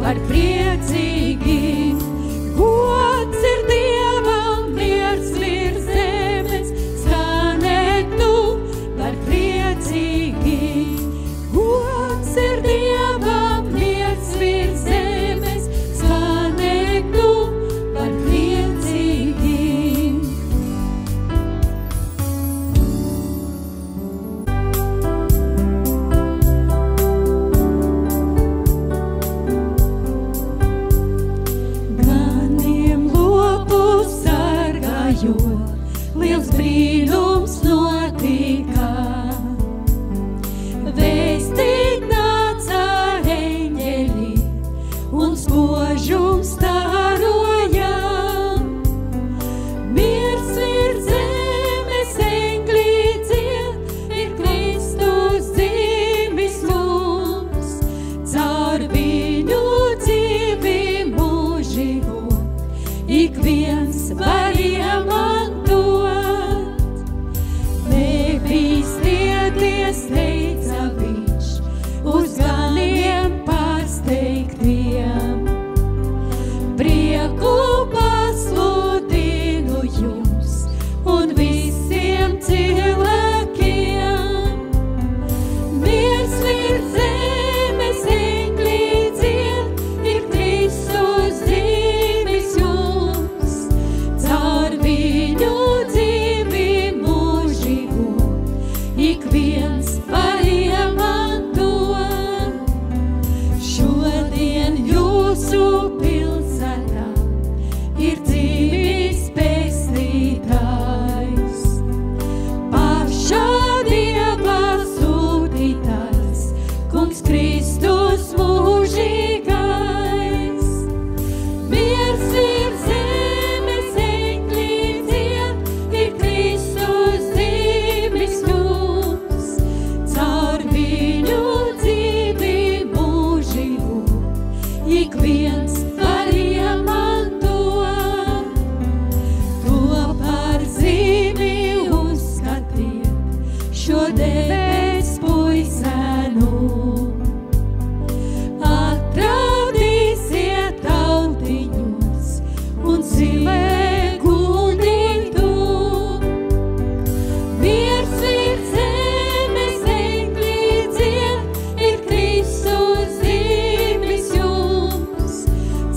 par priecīgi. Gods ir Dievam, miers virs zemes, skanētu par priecīgi. Gods ir Dievam, miers virs zemes, skanētu par priecīgi. Ganiem lopus sargājot, liels brīnums notika. Vēstīt nāca eņģeļi un spožums staroja. Miers virs zemes eņģļi dzied, ir Kristus dzimis mums. Caur viņu dzīvi mūžīgo ik viens var iemantot. Nebīsties, teica viņš, uz ganiem pārsteigtiem. Prieku pasludinu jums un visiem cilvēkiem. Miers virs zemes eņģļi dzied, ir Kristus dzimis jums. Caur viņu dzīvi mūžīgo ik viens var iemantot. Šodien jūsu pilsētā ir dzīvis pestītājs. Pašā Dieva sūtītājs, Kungs Kristus mūžīgais. Miers virs zemes eņģļi dzied, ir Kristus dzimis jums. Caur viņu dzīvi mūžīgo ik viens var iemantot. To par zīmi uzskatiet šo debes puisēnu. Atradīsiet tautiņos un zilē guldītu. Miers virs zemes eņģļi dzied, ir Kristus dzimis jums.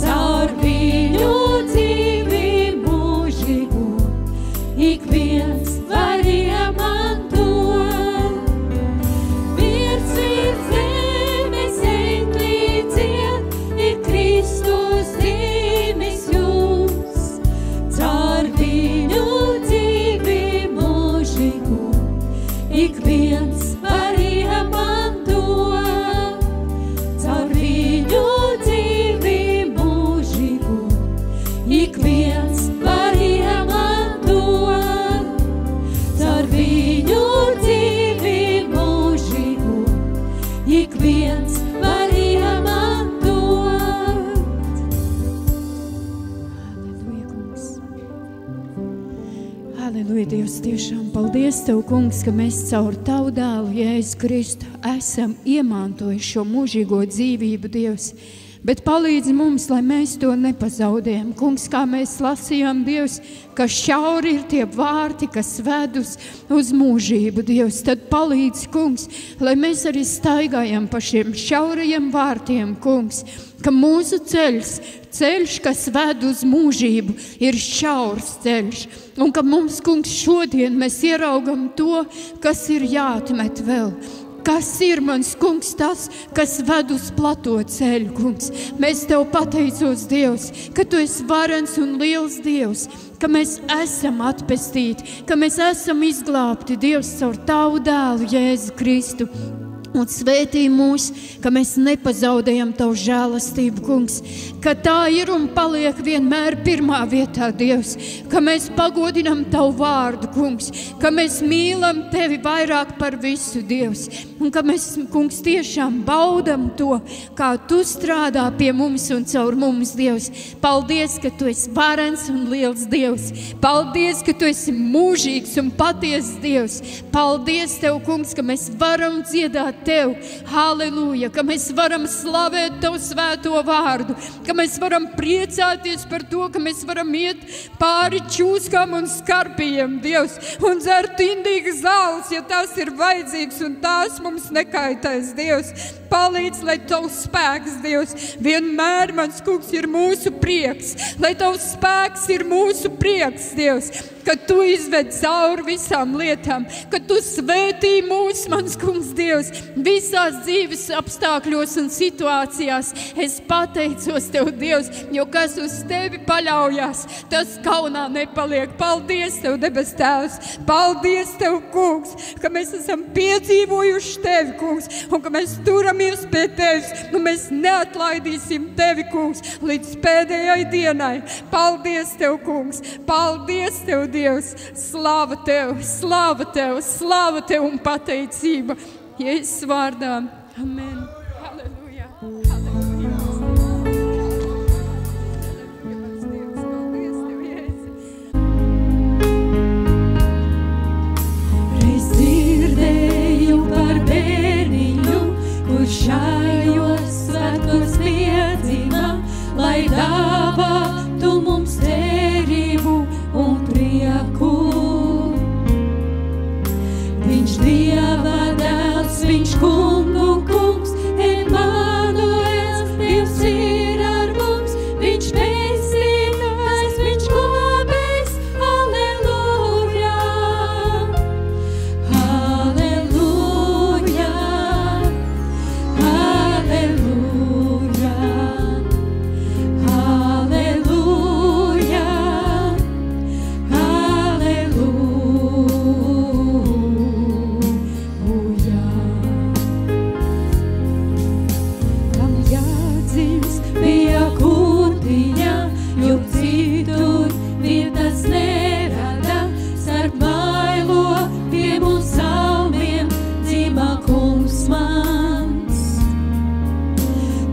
Caur viņu dzīvi mūžīgo ik viens var iemantot. Miers virs zemes eņģļi dzied, ir Kristus dzimis jums. Caur viņu dzīvi mūžīgo ik viens var iemantot. Caur viņu dzīvi mūžīgo ik viens var iemantot. Caur viņu dzīvi mūžīgo ik viens var iemantot. Halleluja, kungs. Halleluja, Dievs, tiešām paldies Tev, kungs, ka mēs caur Tavu dēlu Jēzu Kristu esam iemantojuši šo mūžīgo dzīvību, Dievs. Bet palīdzi mums, lai mēs to nepazaudējam. Kungs, kā mēs lasījām, Dievs, ka šauri ir tie vārti, kas ved uz mūžību, Dievs. Tad palīdzi, kungs, lai mēs arī staigājam pa šiem šaurajiem vārtiem, kungs, ka mūsu ceļš, kas ved uz mūžību, ir šaurs ceļš. Un ka mums, kungs, šodien mēs ieraugam to, kas ir jāatmet vēl. Kas ir, mans kungs, tas, kas ved uz plato ceļu, kungs? Mēs Tev pateicos, Dievs, ka Tu esi varens un liels Dievs, ka mēs esam atpestīti, ka mēs esam izglābti, Dievs, caur Tavu dēlu Jēzu Kristu. Un svētī mūs, ka mēs nepazaudējam Tavu žēlastību, kungs, ka tā ir un paliek vienmēr pirmā vietā, Dievs, ka mēs pagodinam Tavu vārdu, kungs, ka mēs mīlam Tevi vairāk par visu, Dievs. un ka mēs, kungs, tiešām baudam to, kā tu strādā pie mums un caur mums, Dievs. Paldies, ka tu esi varens un liels Dievs. Paldies, ka tu esi mūžīgs un patiesas Dievs. Paldies Tev, kungs, ka mēs varam dziedāt Tev. Halleluja, ka mēs varam slavēt Tavu svēto vārdu, ka mēs varam priecāties par to, ka mēs varam iet pāri čūskām un skarpijiem, Dievs, un dzert indīgas zāles, ja tas ir vajadzīgs, un tās mums nekaitēs, Dievs. Palīdz, lai Tavs spēks, Dievs, vienmēr, mans kungs, ir mūsu prieks, lai Tavs spēks ir mūsu prieks, Dievs, ka Tu izved cauri visām lietām, ka Tu svētī mūs, mans kungs, Dievs, visās dzīves apstākļos un situācijās. Es pateicos Tev, Dievs, jo kas uz Tevi paļaujās, tas kaunā nepaliek. Paldies Tev, debes Tēvs, paldies Tev, kungs, ka mēs esam piedzīvojuši Tevi, kungs, un ka mēs turamies pie Tevis, un mēs neatlaidīsim Tevi, kungs, līdz pēdējai dienai. Paldies Tev, kungs, paldies Tev, Dievs, slāva Tev, slāva Tev, slāva Tev un pateicība. Jēzus vārdā. Amen. Halleluja. Halleluja. Paldies Tev, Jēzus. Reiz dzirdēju par bērniņu, kurš šajos svētkos piedzima, lai dāvātu mums cerību un prieku. Viņš Dieva dēls, viņš kungu kungs, Emanuels, Dievs ir ar mums, viņš pestītājs, viņš glābējs, halleluja, halleluja, halleluja, halleluja, kam jādzimst bija kūtiņa, jo citur vietas nerada, starp mailopiem un salmiem dzima kungs mans.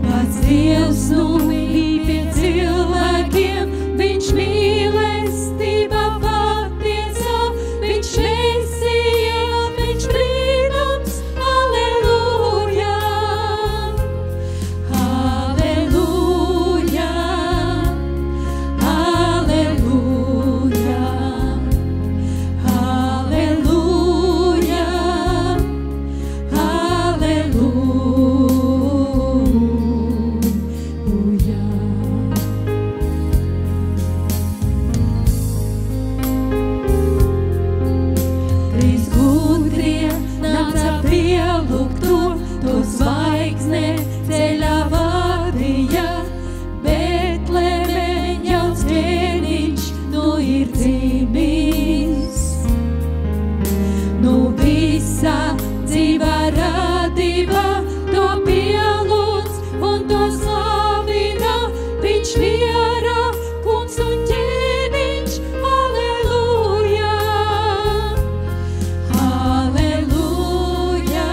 Pats Dievs nu bija pie cilvēkiem, viņš mīlestība patiesa, viņš Mesija, viņš brīnums, halleluja, halleluja, halleluja, halleluja, halleluja. Trīs gudrie nāca pielūgt to zvaigzne ceļā vadīja, Betlēmē jauns bērniņš nu ir dzimis. Nu visa dzīvā radība to pielūdz un to slavina, viņš viera, kungs un ķēniņš, halleluja, halleluja,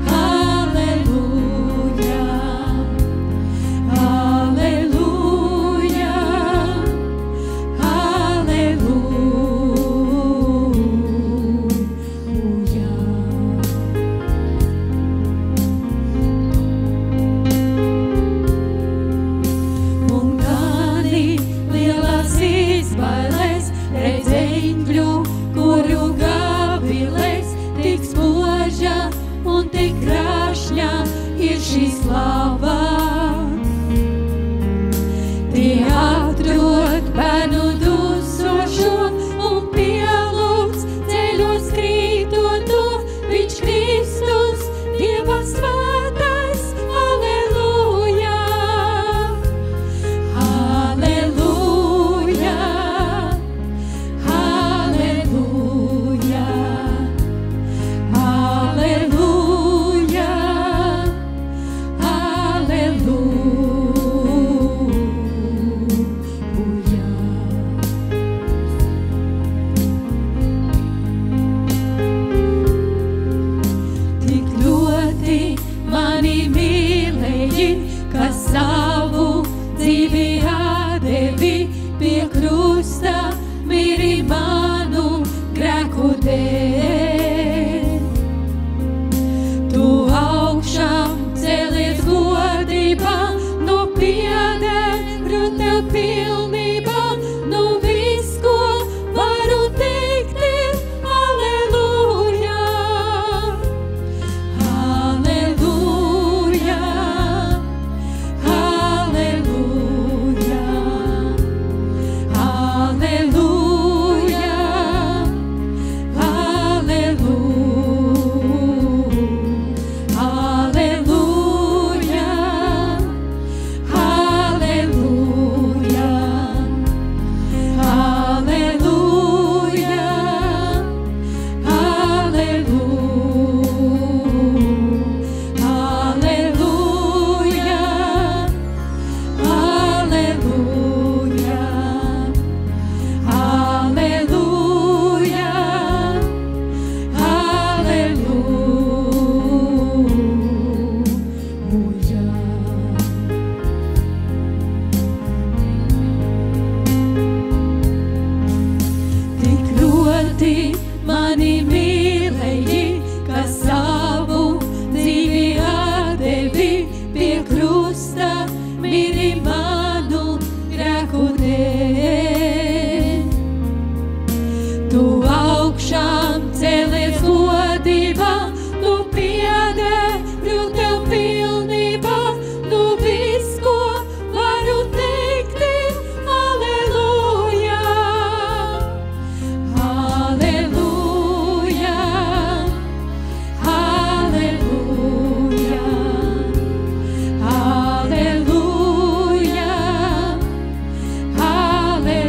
halleluja, halleluja, halleluja. Un kādi lielās izbailēs, redz eņģļu, kuru gavilēs, tik spoža un tik krāšņa ir šī slava. Tie atrod bērnu dusošo un pielūdz ceļos krītot to, viņš Kristus, Dieva svētais, halleluja, halleluja, halleluja, halleluja, halleluja. tev pilnībā, nu viss, ko varu teikt, ir Alleluja. Alleluja, Alleluja, Alleluja, mani mīlēji, ka savu dzīvi atdevi pie krusta, miri manu grēku dēļ. Tu augšām cēlies godībā, tu piederu tev pilnībā, tu viss, ko varu teikt, ir Alleluja. Alleluja, Alleluja, Alleluja,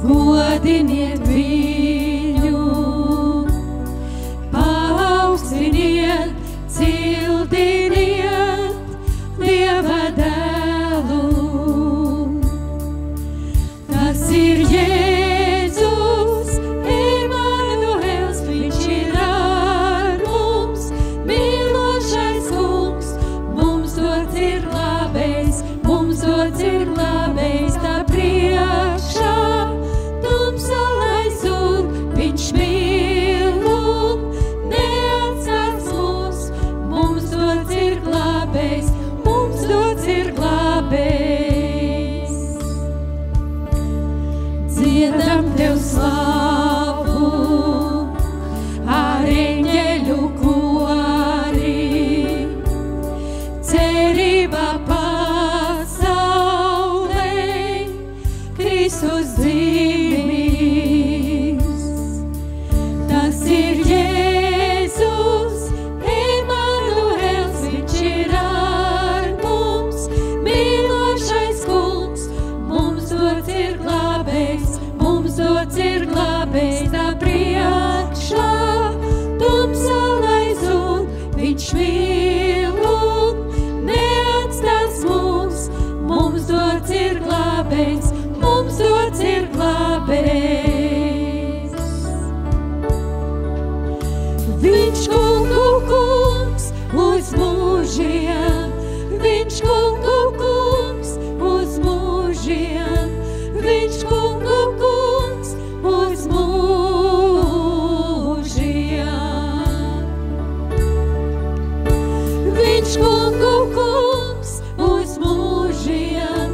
godiniet viņu, paaugstiniet, cildiniet Dieva dēlu. Tas ir Jēzus, Emanuels, slavu, ar eņģeļu kori, cerība pasaulē, Kristus dzimis. Tas ir Jēzus, Emanuels, viņš ir ar mums, mīlošais kungs, mums dots ir glābējs, tā priekšā, tumsā lai zūd, viņš mīl un neatstās mūs, mums dots ir glābējs, mums dots ir glābējs. Viņš kungu kungs uz mūžiem, viņš kungu kungs uz mūžiem, viņš kungu kungs uz mūžiem. Viņš kungu kungs uz mūžiem,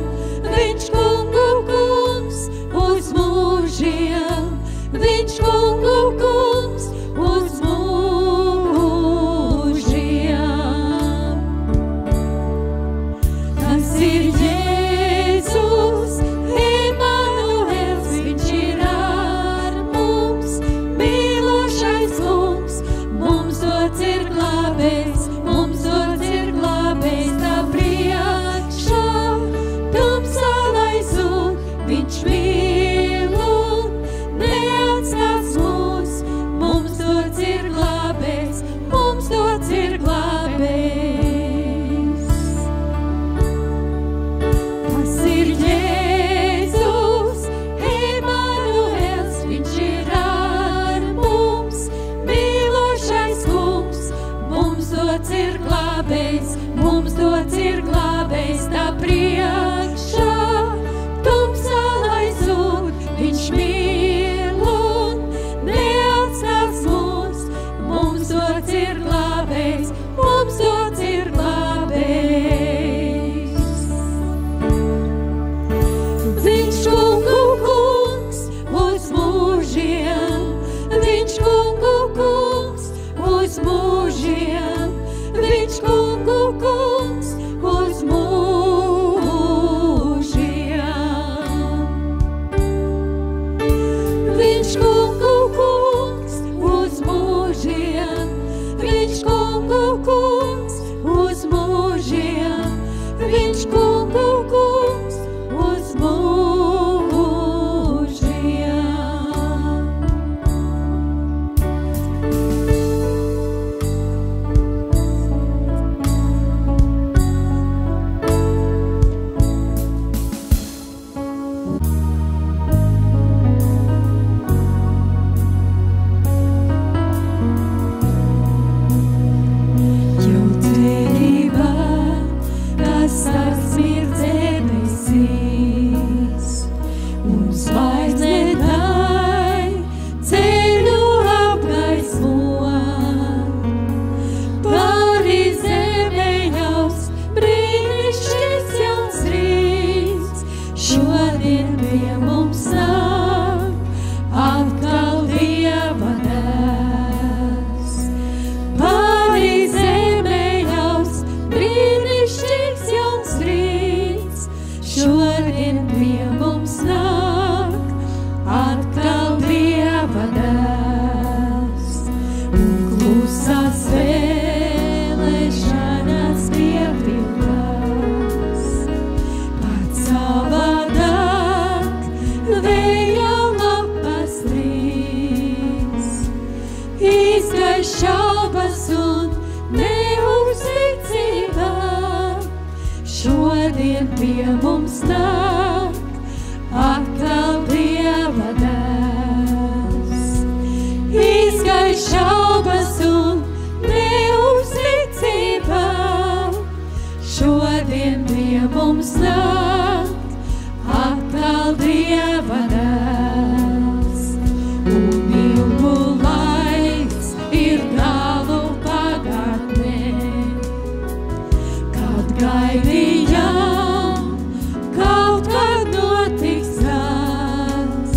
viņš kungu kungs uz mūžiem, viņš kungu kungs uz mūžiem. Tas ir Jēzus, Emanuels, viņš ir ar mums, mīlošais kungs, mums dots ir glābējs, tā priekšā, tumsā lai zūd, viņš mīl un neatstās mūs, mums dots ir glābējs, mums dots ir glābējs. Tas ir Jēzus, Emanuels, viņš ir ar mums, mīlošais kungs, mums dots ir glābējs, tā priekšā, tumsā lai zūd, viņš mīl un neatstās mūs, mums dots ir glābējs, mums dots ir glābējs. Viņš kungu kungs uz mūžiem, viņš kungu kungs uz mūžiem, viņš kungu kungs uz mūžiem. Viņš kungu kungs uz mūžiem, viņš kungu kungs uz mūžiem, viņš kungu kungs uz mūžiem. Jau cerība, kas sasmird debesīs, un zvaigzne tai ceļu apgaismo. Pāri zemei ļaus brīnišķīgs jauns rīts, šodien pie mums nāk atkal Dieva dēls. Pāri zemei ļaus brīnišķīgs jauns rīts, šodien pie mums nāk atkal Dieva dēls. Un klusās vēlēšanas piepildās, pats savādāk vēja lapas trīs. Izgaiš šaubas un neuzticība, šodien pie mums nāk atkal Dieva dēls. Izgaiš šaubas un neuzticība, šodien pie mums nāk atkal Dieva dēls. Un ilgu laiks ir tālu pagātnē, kad gaidījām, kaut kad notiks tas.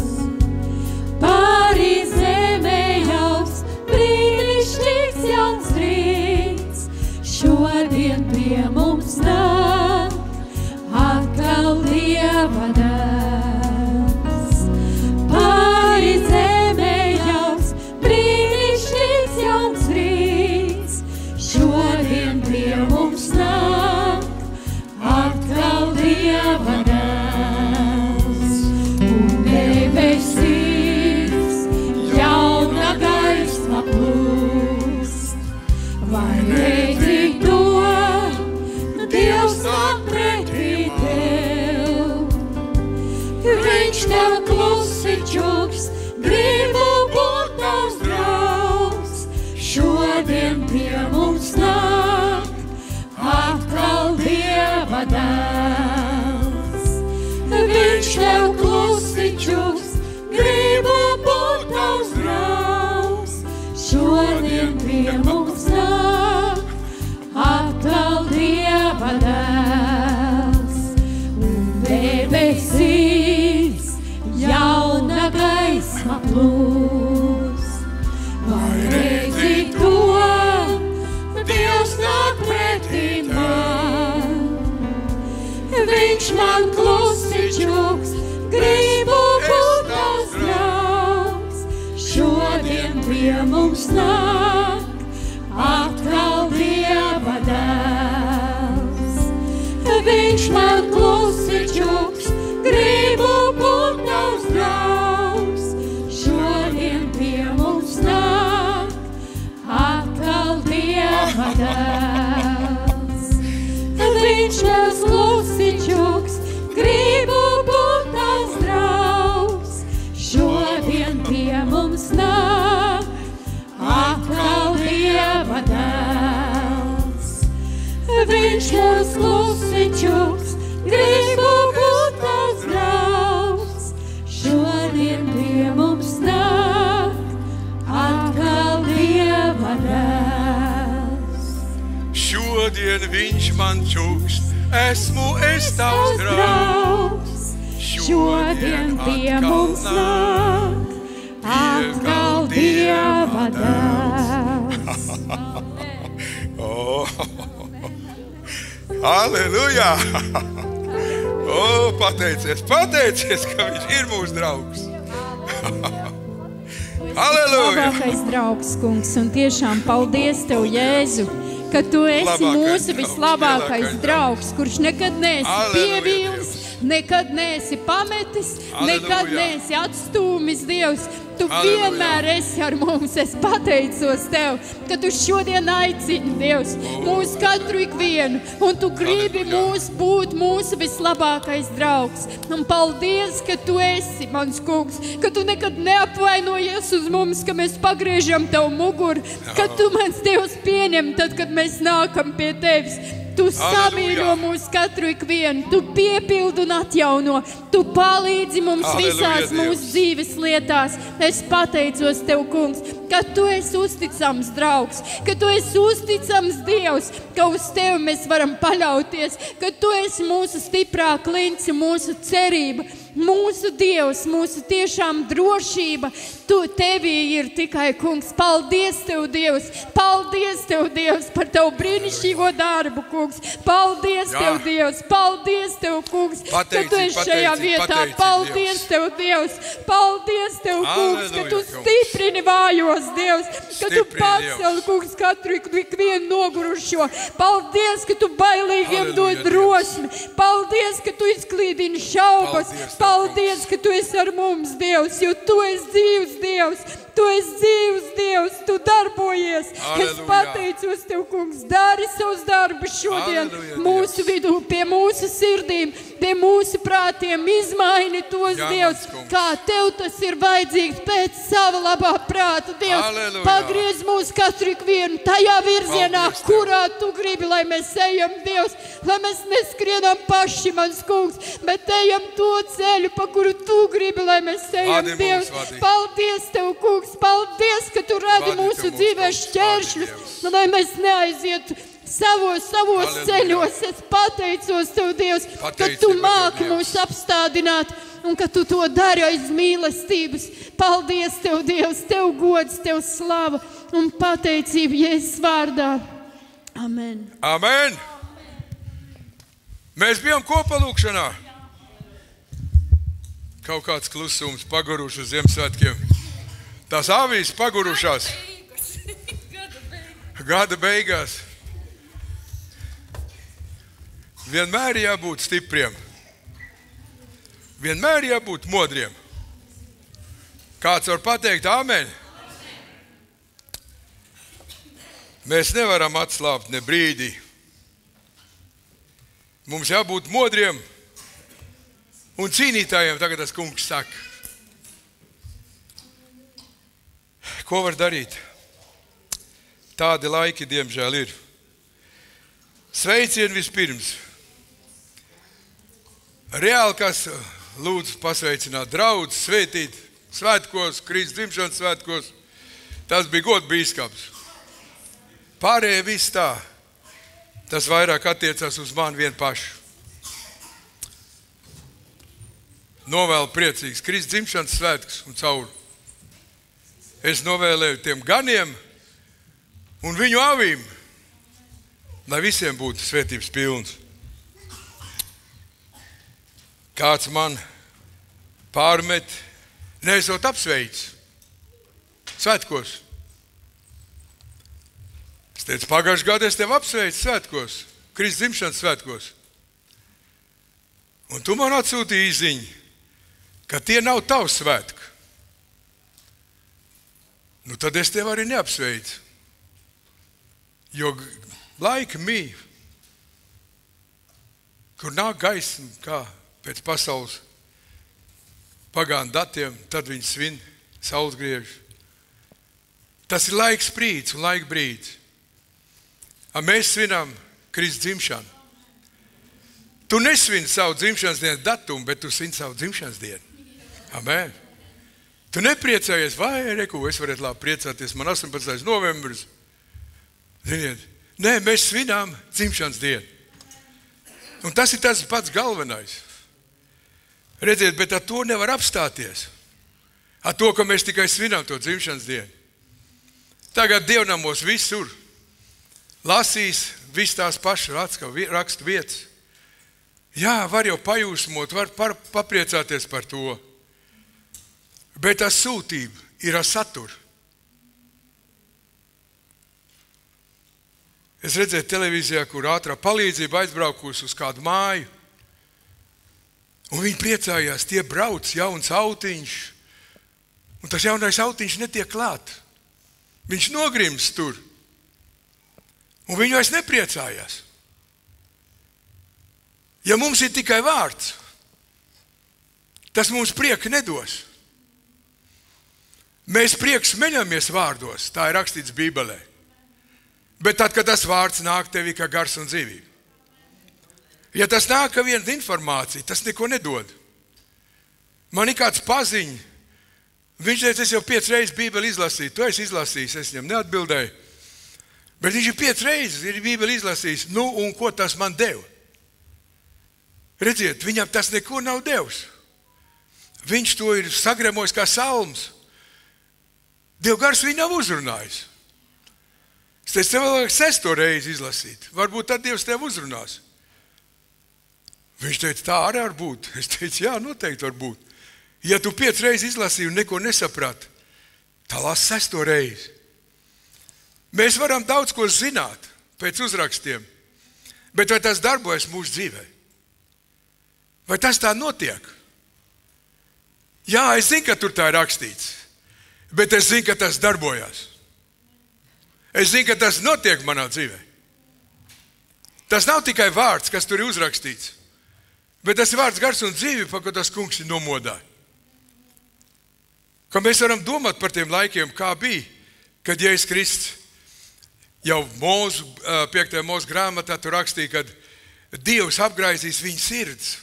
šodien pie mums nāk, atkal Dieva dēls. Un debesīs jauna gaisma plūs. Vai redzi to, Dievs nāk pretī man. Viņš man klusi čuks, gribu būt tavs draugs. Šodien pie mums nāk, atkal Dieva dēls. Viņš man klusi čuks, gribu būt tavs draugs. Šodien pie mums nāk, atkal Dieva dēls. Viņš man klusi čuks, gribu būt tavs draugs. Šodien pie mums nāk, atkal Dieva dēls. Viņš man klusi čuks, gribu būt tavs draugs. Šodien pie mums nāk, atkal Dieva dēls. Šodien viņš man čukst, esmu es tavs draugs. Šodien pie mums nāk, atkal Dieva dēls. Oh. Halleluja! Oh, pateicies, ka viņš ir mūsu draugs. Halleluja! Labākais draugs, kungs, un tiešām paldies Tev, Jēzu, ka Tu esi Labākais mūsu draugs, vislabākais lielākais draugs, kurš nekad neesi Halleluja, pievīlis, nekad neesi pametis, nekad Halleluja. neesi atstūmis, Dievs. Tu Halleluja. vienmēr esi ar mums. Es pateicos Tev, ka Tu šodien aicini, Dievs, mūs katru ikvienu, un Tu gribi Halleluja. būt mūsu vislabākais draugs. Un paldies, ka Tu esi, mans kungs, ka Tu nekad neapvainojies uz mums, ka mēs pagriežam Tev muguru, ka Tu, mans Dievs, pieņem tad, kad mēs nākam pie Tevis. Tu samīļo mūs katru ikvienu, Tu piepildi un atjauno, Tu palīdzi mums Halleluja, visās Dievs. mūsu dzīves lietās. Es pateicos Tev, kungs, ka Tu esi uzticams draugs, ka Tu esi uzticams Dievs, ka uz Tevi mēs varam paļauties, ka Tu esi mūsu stiprā klince, mūsu cerība, mūsu Dievs, mūsu tiešām drošība. Tevī ir tikai, kungs, paldies Tev, Dievs, paldies Tev, Dievs, par Tavu brīnišķīgo darbu, kungs, paldies Jā. Tev, Dievs, paldies Tev, kungs, ka Tu esi šajā vietā, paldies Tev, Dievs, paldies Tev, kungs, ka Tu Halleluja, kungs. stiprini vājos, Dievs, ka Tu Stiprini, paceli, kungs, katru ikvienu nogurušo, paldies, ka Tu bailīgiem dod Halleluja, drosmi, paldies, ka Tu izklīdini šaubas, Paldies Tev, paldies, ka Tu esi ar mums, Dievs, jo Tu esi dzīvs Dievs, Tu esi dzīvs Dievs, Tu darbojies. Es Halleluja. pateicos Tev, kungs, dari savus darbus šodien Halleluja, mūsu Dievs. vidū, pie mūsu sirdīm, pie mūsu prātiem, izmaini tos, Jā, Dievs, mans kungs. kā Tev tas ir vajadzīgs pēc sava labā prāta, Dievs. Halleluja. Pagriez mūs katru ikvienu tajā virzienā, Paldies Tev. kurā Tu gribi, lai mēs ejam, Dievs, lai mēs neskrienam paši, mans kungs, bet ejam to ceļu, pa kuru Tu gribi, lai mēs ejam, Vadi mūs, Dievs. vadi. Paldies Tev, kungs, paldies, ka Tu radi Vadi mūsu Tu mūs, dzīvē kungs, šķēršļus, vadi, Dievs. lai mēs neaizietu savos Halleluja. ceļos. Es pateicos Tev, Dievs, ka Pateicība Tu Tev, māki Dievs. mūs apstādināt un ka Tu to dari aiz mīlestības. Paldies Tev, Dievs, Tev gods, Tev slava un pateicība Jēzus vārdā. Amen. Amen! Mēs bijām kopā lūkšanā. Kaut kāds klusums paguruši uz Ziemassvētkiem. Tās avīs pagurušās. Gada beigās. Vienmēr jābūt stipriem. Vienmēr jābūt modriem. Kāds var pateikt amen? Mēs nevaram atslābt ne brīdī. Mums jābūt modriem un cīnītājiem, tagad tas kungs saka. Ko var darīt? Tādi laiki, diemžēl, ir. Sveicieni vispirms. Reāli, kas lūdzu pasveicināt draudz, svētīt svētkos, Kristus dzimšanas svētkos. Tas bija gods bīskaps. Pārējie viss tā. Tas vairāk attiecās uz mani vien pašu. Novēlu priecīgs Kristus dzimšanas svētkus un cauri. Es novēlēju tiem ganiem un viņu avīm, lai visiem būtu svētības pilns. Kāds man pārmet, neesot apsveicis svētkos. Es teicu, pagājušajā gadā es tevi apsveicu svētkos, Kristus dzimšanas svētkos. Un tu man atsūtīji īziņu, ka tie nav tavs svētki. Nu tad es tevi arī neapsveicu. Jo laika mīja, kur nāk gaisma, kā pēc pasaules pagānu datiem, tad viņi svin, saules griež. Tas ir laiks brīdis un laika brīdis. Mēs svinām Kristus dzimšanu. Tu nesvini savu dzimšanas dienas datumu, bet tu svini savu dzimšanas dienu. Amen. Tu nepriecājies, vai, reku, es varētu labi priecāties, man 18. novembris. Ziniet, nē, mēs svinām dzimšanas dienu. Un tas ir tas pats galvenais. Redziet, bet ar to nevar apstāties. Ar to, ka mēs tikai svinām to dzimšanas dienu. Tagad dievnamos visur lasīs viss tās pašas rakstu vietas. Jā, var jau pajūsmot, var papriecāties par to. Bet tā sūtība ir ar saturu. Es redzēju televīzijā, kur ātrā palīdzība aizbraukusi uz kādu māju. Un viņi priecājās, tie brauc jauns autiņš. Un tas jaunais autiņš netiek klāt. Viņš nogrims tur. Un viņi vairs nepriecājās. Ja mums ir tikai vārds, tas mums prieku nedos. Mēs prieku smeļamies vārdos, tā ir rakstīts Bībelē. Bet tad, kad tas vārds nāk tevī kā gars un dzīvība. Ja tas nāk kā viena informācija, tas neko nedod. Man ir kāds paziņ, viņš teica, es jau 5 reizes Bībeli izlasīju, tu esi izlasījis, es viņam neatbildēju. Bet viņš ir 5 reizes ir Bībeli izlasījis, nu un ko tas man deva? Redziet, viņam tas neko nav devis. Viņš to ir sagremojis kā salms. Dieva gars viņu nav uzrunājis. Es teicu, tev vēl 6. reizi izlasīt. Varbūt tad Dievs tev uzrunās. Viņš teica, tā arī var būt. Es teicu, jā, noteikti var būt. Ja tu 5 reizes izlasīji un neko nesaprati, tā lasi 6. reizi. Mēs varam daudz ko zināt pēc uzrakstiem, bet vai tas darbojas mūsu dzīvē? Vai tas tā notiek? Jā, es zinu, ka tur tā ir rakstīts, bet es zinu, ka tas darbojas. Es zinu, ka tas notiek manā dzīvē. Tas nav tikai vārds, kas tur ir uzrakstīts, bet tas ir vārds gars un dzīvi, pa ko tas kungs ir nomodāja. Ka mēs varam domāt par tiem laikiem, kā bija, kad Jēzus Kristus jau 5. Mūzu grāmatā tur rakstīja, kad Dievs apgraizīs viņu sirds.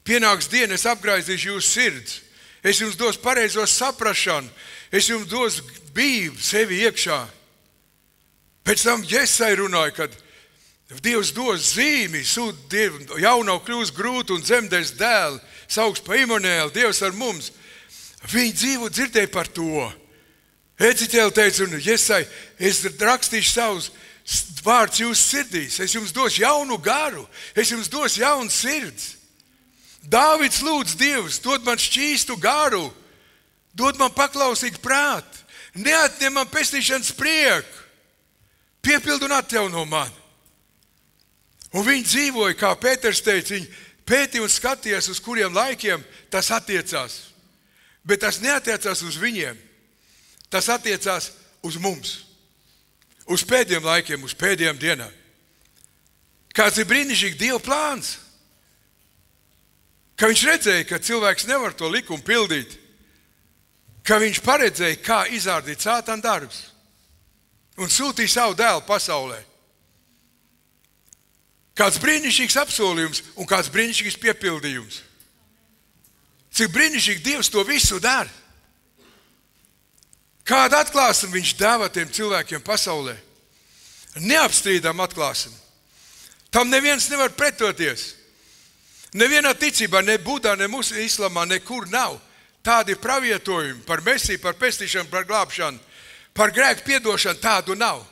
Pienāks diena, es apgraizīšu jūsu sirds. Es jums dos pareizo saprašanu. Es jums dos bību sevi iekšā. Pēc tam Jesai runāja, kad Dievs dos zīmi, jaunau kļūs grūti un dzemdēs dēli, sauks pa Imanēlu, Dievs ar mums. Viņi dzīvo dzirdēja par to. Eciķēli teica, un Jesai, es rakstīšu savus vārdus jūsu sirdīs. Es jums došu jaunu garu, es jums došu jaunu sirds. Dāvids lūdz Dievs, dod man šķīstu garu, dod man paklausīgu prātu, neatņem man pestīšanas prieku, piepildu un atjauno mani. Un viņi dzīvoja, kā Pēters teica, viņi pētīja un skatījās, uz kuriem laikiem tas attiecās. Bet tas neatiecās uz viņiem, tas attiecās uz mums, uz pēdējiem laikiem, uz pēdējiem dienām. Kāds ir brīnišķīgi Dieva plāns? Ka viņš redzēja, ka cilvēks nevar to likumu pildīt, ka viņš paredzēja, kā izārdīt sātana darbs un sūtīja savu dēlu pasaulē. Kāds brīnišķīgs apsolījums un kāds brīnišķīgs piepildījums. Cik brīnišķīgi Dievs to visu dara. Kādu atklāsmi viņš dāvā tiem cilvēkiem pasaulē? Neapstrīdam atklāsmi. Tam neviens nevar pretoties. Nevienā ticībā, ne Budā, ne mūsu islamā, nekur nav tādi pravietojumi par Mesiju, par pestīšanu, par glābšanu, par grēku piedošanu, tādu nav.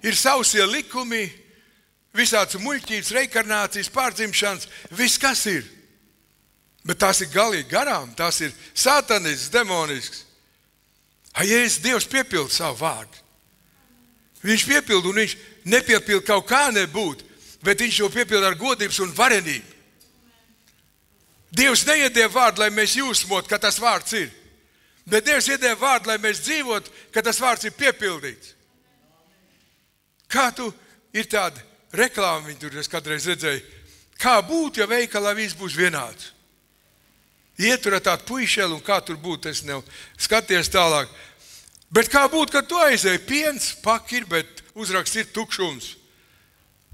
Ir sausie likumi, visāds muļķības, reinkarnācijas, pārdzimšanas, viss kas ir. Bet tās ir galīgi garām, tās ir satanisks, demonisks. Jēzus Dievs piepilda savu vārdu. Viņš piepilda un viņš nepiepilda kaut kā nebūt, bet viņš to piepilda ar godības un varenību. Dievs neiedēja vārdu, lai mēs jūsmot, ka tas vārds ir. Bet Dievs iedēja vārdu, lai mēs dzīvot, ka tas vārds ir piepildīts. Kā tu ir tāda reklāma, viņi tur es kādreiz redzēju, kā būtu, ja veikalā viss būs vienāds. Ietur ar tādu puišeli un kā tur būtu, es nav skaties tālāk. Bet kā būtu, kad tu aizēji, piens, pak ir, bet uzraksts ir tukšums.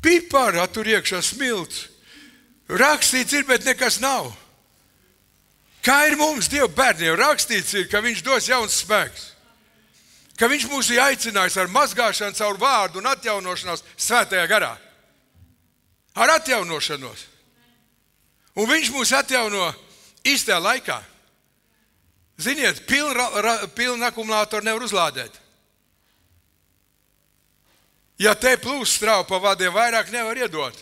Pipari, tur iekšā smilts. Rakstīts ir, bet nekas nav. Kā ir mums, Dieva bērniem, rakstīts ir, ka viņš dos jauns spēks. Ka viņš mūs ir aicinājis ar mazgāšanu caur vārdu un atjaunošanos svētajā garā. Ar atjaunošanos. Un viņš mūs atjauno īstajā laikā. Ziniet, pilnu akumulātoru nevar uzlādēt. Ja te plūs strāvu pa vadiem, vairāk nevar iedot.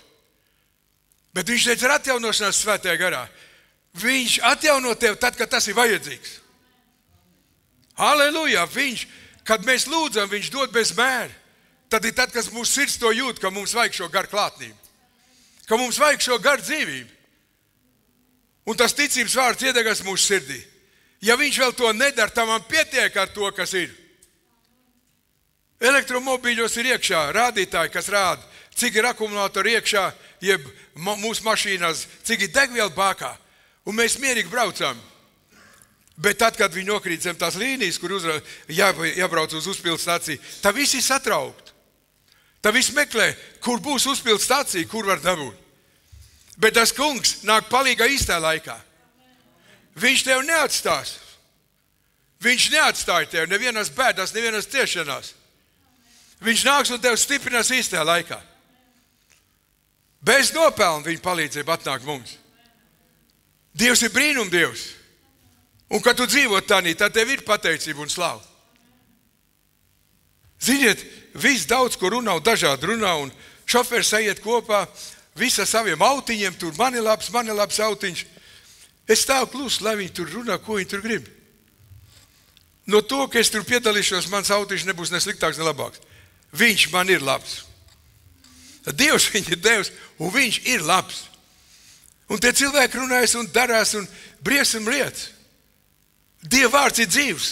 Bet viņš teica ar atjaunošanos svētajā garā. Viņš atjauno tevi tad, kad tas ir vajadzīgs. Halleluja! Viņš, kad mēs lūdzam, viņš dod bez mēra. Tad ir tad, kad mūsu sirds to jūt, ka mums vajag šo garu klātnību. Ka mums vajag šo garu dzīvību. Un tas ticības vārds iedegas mūsu sirdī. Ja viņš vēl to nedara, tam man pietiek ar to, kas ir. Elektromobīļos ir iekšā rādītāji, kas rāda, cik ir akumulātori iekšā, jeb mūsu mašīnās, cik ir degviela bākā. Un mēs mierīgi braucam. Bet tad, kad viņi nokrīt zem tās līnijas, kur jābrauc uz uzpildu stāciju, tad visi ir satraukti. Tad visi meklē, kur būs uzpildu stācija, kur var dabūt. Bet tas kungs nāk palīgā īstā laikā. Viņš tev neatstās. Viņš neatstāja tev nevienas bēdās, nevienas ciešanās. Viņš nāks un tev stiprinās īstajā laikā. Bez nopelna viņa palīdzība atnāk mums. Dievs ir brīnumdievs. Un kad tu dzīvo tādā, tad tev ir pateicība un slāva. Ziniet, viss daudz, ko runā un dažādi runā, un šofers aiziet kopā, visi ar saviem autiņiem, tur man ir labs autiņš. Es stāvu klusu, lai viņi tur runā, ko viņi tur grib. No to, ka es tur piedalīšos, mans autiņš nebūs ne sliktāks, ne labāks. Viņš man ir labs. Dievs viņu ir devis, un viņš ir labs. Un tie cilvēki runājas un darās un briesam lietas. Dieva vārds ir dzīvs,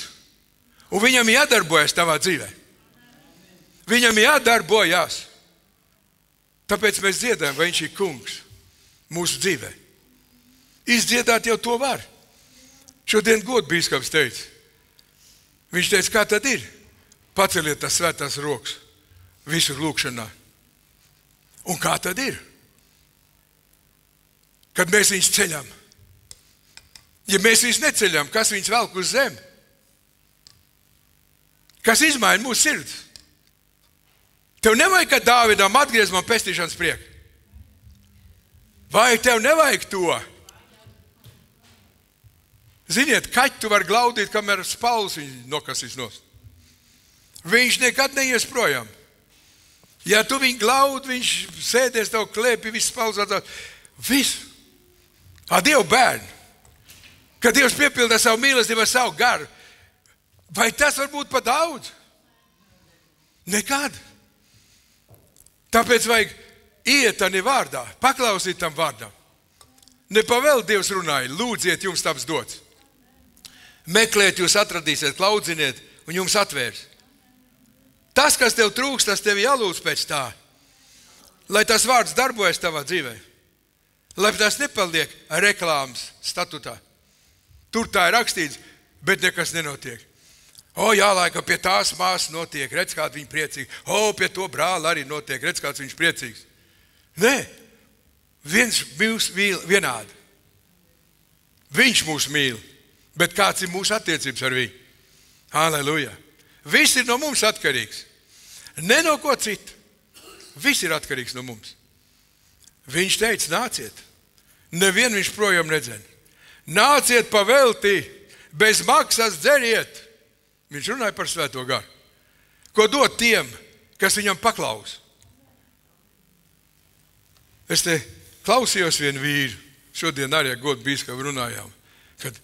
un viņam jādarbojas tavā dzīvē. Viņam jādarbojas. Tāpēc mēs dziedājam, vai viņš ir kungs mūsu dzīvē. Izdziedāt jau to var. Šodien godu bīskaps teica. Viņš teica, kā tad ir? Paceliet tas svētās rokas visur lūkšanā. Un kā tad ir? Kad mēs viņus ceļam. Ja mēs viņus neceļam, kas viņus velk uz zemi? Kas izmaina mūsu sirds? Tev nevajag, ka Dāvidam atgriez man pestīšanas prieku. Vai tev nevajag to? Ziniet, kaķi tu var glaudīt, kamēr spauls viņu nokasīs nost. Viņš nekad neies projām. Ja tu viņu glaudi, viņš sēdēs tev klēpi, viss spauls atdāt. Viss. Dievu bērni. Kad Dievs piepildā savu mīlestību ar savu garu. Vai tas var būt pa daudz? Nekad. Tāpēc vajag iet ani vārdā, paklausīt tam vārdam. Nepavēl Dievs runāja, lūdziet, jums taps dots. Meklēt, jūs atradīsiet, klaudziniet, un jums atvērs. Tas, kas tev trūks, tas tev jālūdz pēc tā. Lai tas vārds darbojas tavā dzīvē. Lai tas nepaliek reklāmas statutā. Tur tā ir rakstīts, bet nekas nenotiek. Jālaika pie tās māsas notiek, redz, kāds viņa priecīgs. Pie to brāli arī notiek, redz, kāds viņš priecīgs. Nē, viens mūs mīl vienādi. Viņš mūs mīl, bet kāds ir mūsu attiecības ar viņu? Halleluja. Viss ir no mums atkarīgs. Ne no ko citu. Viss ir atkarīgs no mums. Viņš teica, nāciet. Nevienu viņš projām nedzen. Nāciet paveltī, bez maksas dzeriet. Viņš runāja par Svēto garu. Ko dot tiem, kas viņam paklaus? Es te klausījos vienu vīru. Šodien arī godu bīskapu runājām. Kad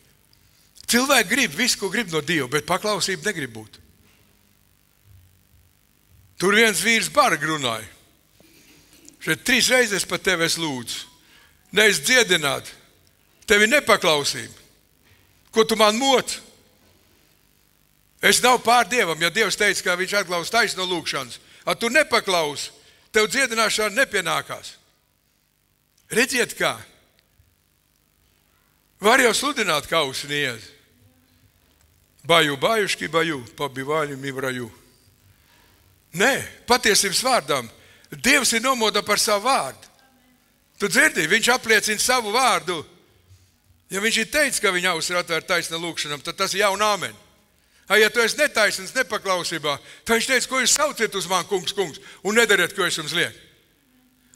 cilvēki grib visu, ko grib no Dieva, bet paklausība negrib būt. Tur viens vīrs bargi runāja. Šeit 3 reizes par tevi es lūdzu. Nevis dziedināt. Tevi nepaklausība. Ko tu man moc? Es nav pār Dievam, ja Dievs teica, ka viņš atklaus taisno lūkšanas. Tu nepaklausi, tev dziedināšana nepienākās. Redziet kā? Var jau sludināt kausi niez. Baju, bajuški, baju, pabivāļu, mivraju. Nē, patiesības vārdām. Dievs ir nomoda par savu vārdu. Tu dzirdi, viņš apliecina savu vārdu. Ja viņš ir teicis, ka viņa auss ir atvērta taisna lūkšanam, tad tas ir jauna āmen. Ja tu esi netaisns, nepaklausībā, tad viņš teica, ko jūs sauciet uz mani, kungs, un nedariet, ko es jums lieku.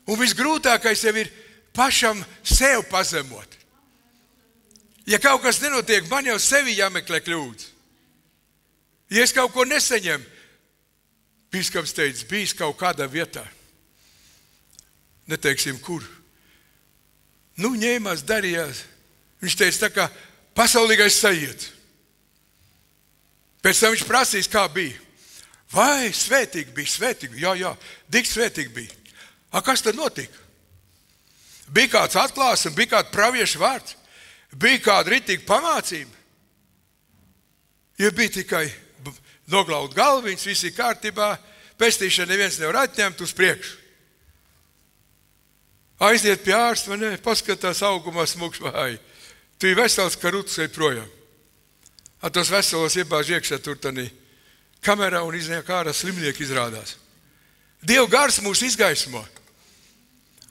Un visgrūtākais jau ir pašam sev pazemot. Ja kaut kas nenotiek, man jau sevi jāmeklē kļūdas. Ja es kaut ko nesaņemu, bīskaps teica, bijis kaut kādā vietā. Neteiksim, kur. Ņēmās, darījās. Viņš teica, tā kā pasaulīgais sajiets. Pēc tam viņš prasīs, kā bija. Vai svētīgi bija, svētīgi? Jā, tik svētīgi bija. Kas tad notika? Bija kāds atklāsums, bija kāds praviešu vārds, bija kāda ritīga pamācība. Ja bija tikai noglaut galviņas, viss ir kārtībā, pestīšana neviens nevar atņemt uz priekšu. Aiziet pie ārsta, vai ne, paskatās augumā smukš vai. Tu ir vesels, ka rutus ej projām. Tos veselos iebāž iekšā tur tanī kamerā un iznāk ārā slimnieki izrādās. Dieva gars mūs izgaismo.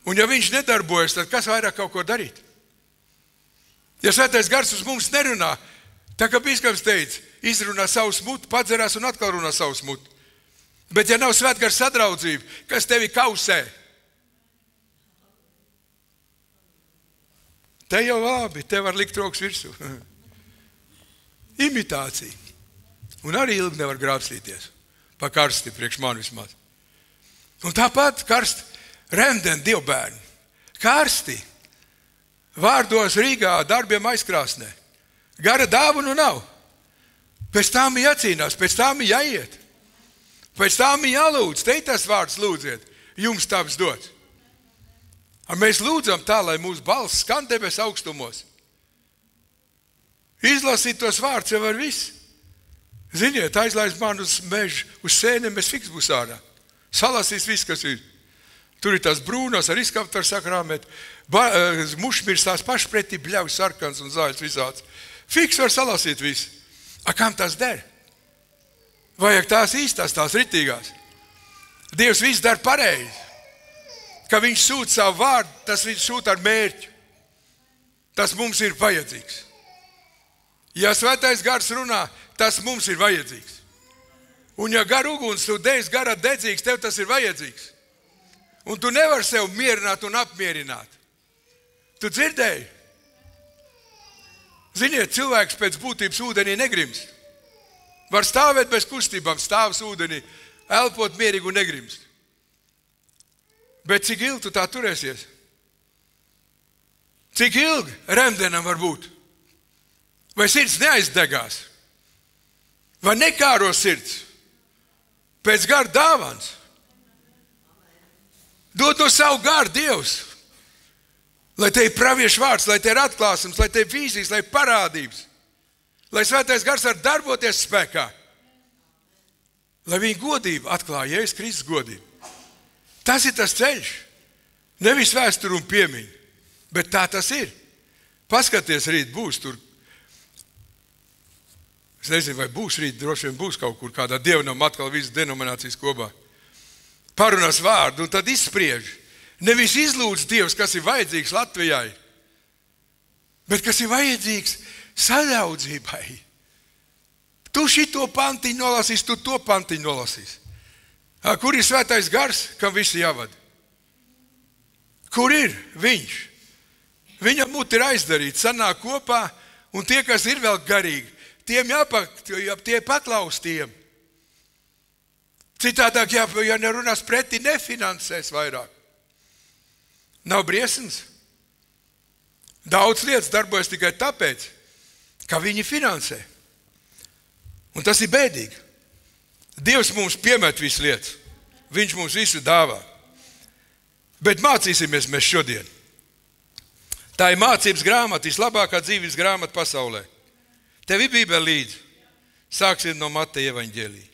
Un ja viņš nedarbojas, tad kas vairāk kaut ko darīt? Ja svētais gars uz mums nerunā, tā kā bīskaps teica, izrunā savu smutu, padzerās un atkal runā savu smutu. Bet ja nav svētgars sadraudzība, kas tevi kausē? Te jau labi, te var likt rokas virsū. Imitācija. Un arī ilgi nevar grābstīties. Pa karsti, priekš mani vismaz. Un tāpat karsti remdeni dievbērni. Karsti. Vārdos Rīgā darbiem aizkrāsnē. Gara dāvanu nav. Pēc tām ir jācīnās, pēc tām ir jāiet. Pēc tām ir jālūdz. Te tas vārds lūdziet. Jums taps dots. Mēs lūdzam tā, lai mūsu balss skan debes augstumos. Izlasīt tos vārdus jau var viss. Ziniet, aizlaist man uz mežu, uz sēniem, mēs fiks būs ārā. Salasīs viss, kas ir. Tur ir tās brūnās, ar izkaptu var sakrāmēt. Mušmirs tās pašpretī, bļauj sarkans un zāļas visāds. Fiks var salasīt visu. Kam tas der? Vajag tās īstās, tās ritīgās. Dievs viss dar pareizi. Ka viņš sūta savu vārdu, tas viņš sūta ar mērķu. Tas mums ir vajadzīgs. Ja svētais gars runā, tas mums ir vajadzīgs. Un ja gar uguns tu dejs garā dedzīgs, tev tas ir vajadzīgs. Un tu nevari sev mierināt un apmierināt. Tu dzirdēji? Ziniet, cilvēks pēc būtības ūdenī negrimst. Var stāvēt bez kustībām, stāvs ūdenī, elpot mierīgi un negrimst. Bet cik ilgi tu tā turēsies? Cik ilgi remdenam var būt? Vai sirds neaizdegās? Vai nekāro sirds? Pēc gara dāvans? Dod no savu garu Dievs. Lai te ir praviešu vārds, lai te ir atklāsums, lai te ir vīzijas, lai ir parādības. Lai svētais gars var darboties spēkā. Lai viņa godība atklāja Jēzus Kristus godību. Tas ir tas ceļš. Nevis vēsturi un piemiņu, bet tā tas ir. Paskaties, rīt būs tur. Es nezinu, vai būs rīt, droši vien būs kaut kur kādā dievnam atkal visas denominācijas kopā. Parunās vārdu un tad izspriež. Nevis izlūdz Dievs, kas ir vajadzīgs Latvijai, bet kas ir vajadzīgs sadraudzībai. Tu šito pantiņu nolasīs, tu to pantiņu nolasīs. Kur ir svētais gars, kam visi jāvada? Kur ir viņš? Viņam muti ir aizdarīts, sanāk kopā, un tie, kas ir vēl garīgi, tie paklaus tiem. Citādāk, ja nerunās pretī, nefinansēs vairāk. Nav briesmas. Daudz lietas darbojas tikai tāpēc, ka viņi finansē. Un tas ir bēdīgi. Dievs mums piemet visu lietas. Viņš mums visu dāvā. Bet mācīsimies mēs šodien. Tā ir mācības grāmata, vislabākā dzīves grāmata pasaulē. Tev ir Bībele līdzi. Sāksim no Mateja evaņģēlija.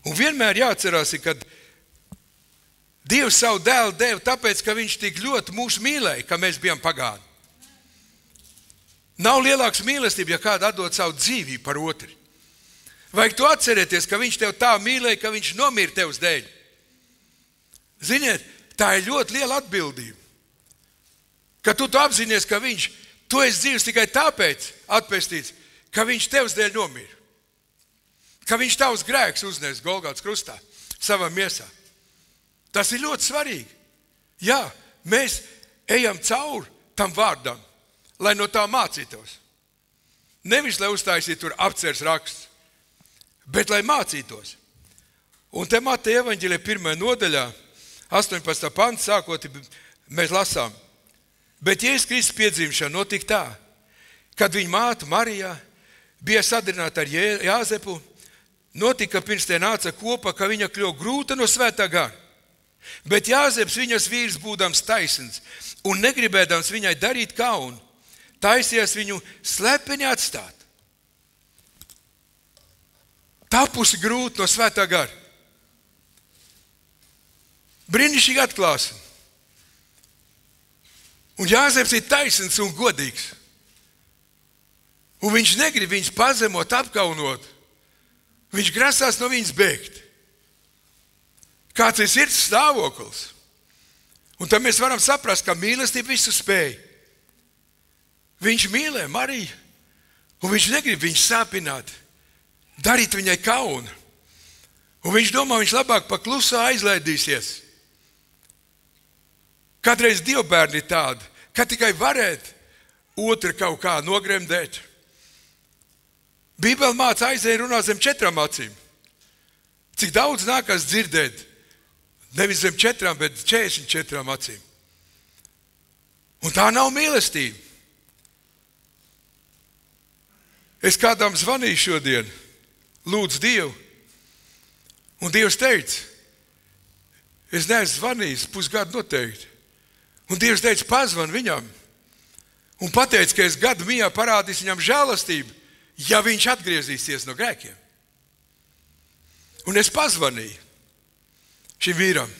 Un vienmēr jāatcerās, ka Dievs savu dēlu deva tāpēc, ka viņš tik ļoti mūs mīlēja, ka mēs bijām pagāni. Nav lielāks mīlestība, ja kāda atdod savu dzīvību par otru. Vajag to atcerēties, ka viņš tev tā mīlēja, ka viņš nomira tevs dēļ. Ziniet, tā ir ļoti liela atbildība. Ka tu apzinies, ka tu esi dzīvs tikai tāpēc atpestīts, ka viņš tevs dēļ nomira. Ka viņš tavs grēks uznes Golgātas krustā, savā miesā. Tas ir ļoti svarīgi. Jā, mēs ejam cauri tam vārdam, lai no tā mācītos. Nevis, lai uztaisītu tur apcers raksts, bet lai mācītos. Un te Mateja evaņģēlija 1. nodaļā, 18. pants sākot, mēs lasām. Bet Jēzus Kristus piedzimšana notika tā, kad viņa māte Marija bija sadarbināta ar Jāzepu, notika, ka pirms te nāca kopā, ka viņa kļuva grūta no svētā gara. Bet Jāzeps, viņas vīrs, būdams taisns un negribēdams viņai darīt kaunu, taisies viņu slepeni atstāt. Tapusi grūti no svētā gara. Brīnišķīgi atklāsme. Un Jāzeps ir taisns un godīgs. Un viņš negrib viņus pazemot, apkaunot. Viņš grasās no viņas bēgt. Kāds ir sirds stāvoklis. Un tad mēs varam saprast, ka mīlestība visu spēj. Viņš mīlē Mariju, un viņš negrib viņu sāpināt, darīt viņai kaunu. Un viņš domā, viņš labāk pa klusā aizlaidīsies. Kādreiz dievbērni ir tādi, ka tikai varētu otru kaut kā nogremdēt. Bībele māca aiziet runāt zem 4 acīm. Cik daudz nākas dzirdēt? Nevis zem 4, bet 44 acīm. Un tā nav mīlestība. Es kādam zvanīju šodien, lūdzu Dievu, un Dievs teica, es neesmu zvanījis pusgadu noteikti. Un Dievs teica, pazvan viņam, un pateica, ka es gadu mijā parādīšu viņam žēlastību, ja viņš atgriezīsies no grēkiem. Un es pazvanīju šim vīram.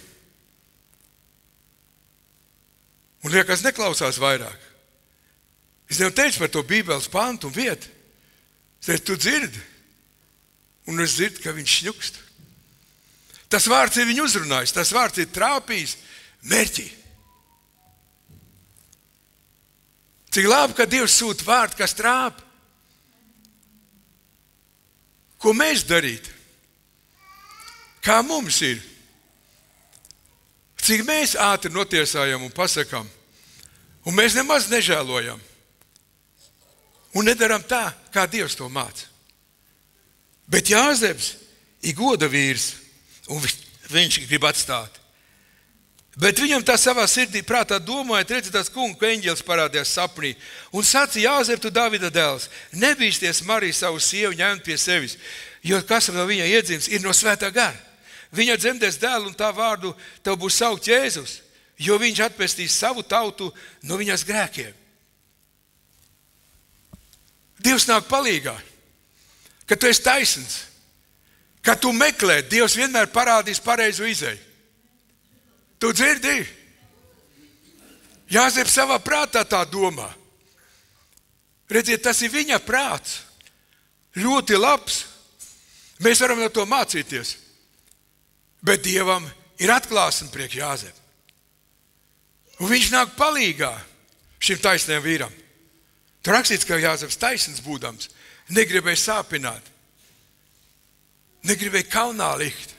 Un liekas, neklausās vairāk. Es jau teicu par to Bībeles pantu un vietu. Es teicu, tu dzirdi? Un es dzirdu, ka viņš šņukst. Tas vārds ir viņu uzrunājis, tas vārds ir trāpījis mērķī. Cik labi, ka Dievs sūta vārdu, kas trāp. Ko mēs darīt? Kā mums ir? Cik mēs ātri notiesājam un pasakam, un mēs nemaz nežēlojam. Un nedaram tā, kā Dievs to māca. Bet Jāzeps ir goda vīrs, un viņš grib atstāt. Bet viņam tā savā sirdī prātā domājot, redzi, tas kungu eņģelis parādījās sapnī, un sacīja, Jāzep, tu Davida dēls, nebīsties Mariju savu sievu ņemt pie sevis, jo kas no viņa iedzims ir no svētā gara. Viņa dzemdēs dēlu, un tā vārdu tev būs saukt Jēzus, jo viņš atpestīs savu tautu no viņas grēkiem. Dievs nāk palīgā, ka tu esi taisns, ka tu meklē, Dievs vienmēr parādīs pareizo izēju. Tu dzirdi? Jāzep savā prātā tā domā. Redziet, tas ir viņa prāts. Ļoti labs. Mēs varam no to mācīties. Bet Dievam ir atklāsme priekš Jāzep. Un viņš nāk palīgā šim taisniem vīram. Tur rakstīts, ka Jāzeps taisns būdams, negribēja sāpināt, negribēja kaunā likt.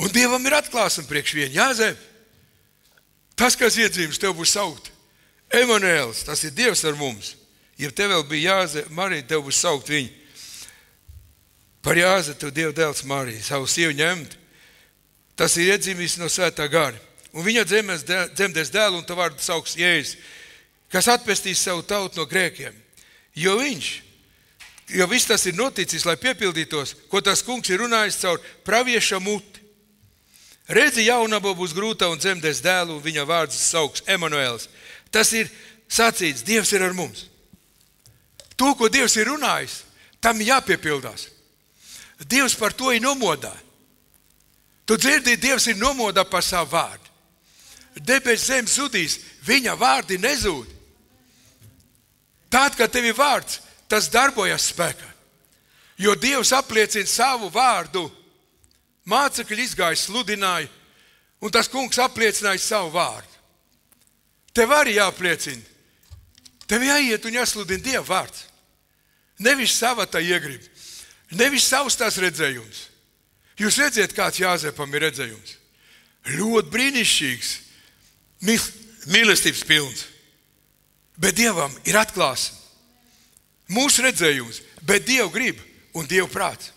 Un Dievam ir atklāsme priekš viņa. Jāzep, tas, kas iedzīmes, tev būs saukt Emanuēls, tas ir Dievs ar mums. Ja tev vēl bija Jāzep, Marija, tev būs saukt viņu. Par Jāzepu Dieva dēls Mariju, savu sievu ņemt. Tas ir iedzīmis no Svētā gara. Un viņa dzemdēs dēlu, un tā vārdu sauks Jēzus, kas atpestīs savu tautu no grēkiem. Jo viss tas ir noticis, lai piepildītos, ko tas kungs ir runājis caur pravieša muti. Redzi, jaunaba būs grūta un dzemdēs dēlu, un viņa vārds sauks Emanuēls. Tas ir sacīts, Dievs ir ar mums. To, ko Dievs ir runājis, tam jāpiepildās. Dievs par to ir nomodā. Tu dzirdi, Dievs ir nomodā par savu vārdu. Debes zem zudīs, viņa vārdi nezūd. Tād, kad tev ir vārds, tas darbojas spēkā. Jo Dievs apliecina savu vārdu. Mācekļi izgāja, sludināja, un tas kungs apliecināja savu vārdu. Tev arī jāapliecina. Tev jāiet un jāsludina Dieva vārds. Nevis sava tā iegrib. Nevis savs tās redzējums. Jūs redziet, kāds Jāzepam ir redzējums. Ļoti brīnišķīgs, mīlestības pilns. Bet Dievam ir atklāsme. Mūsu redzējums, bet Dieva grib un Dieva prāts.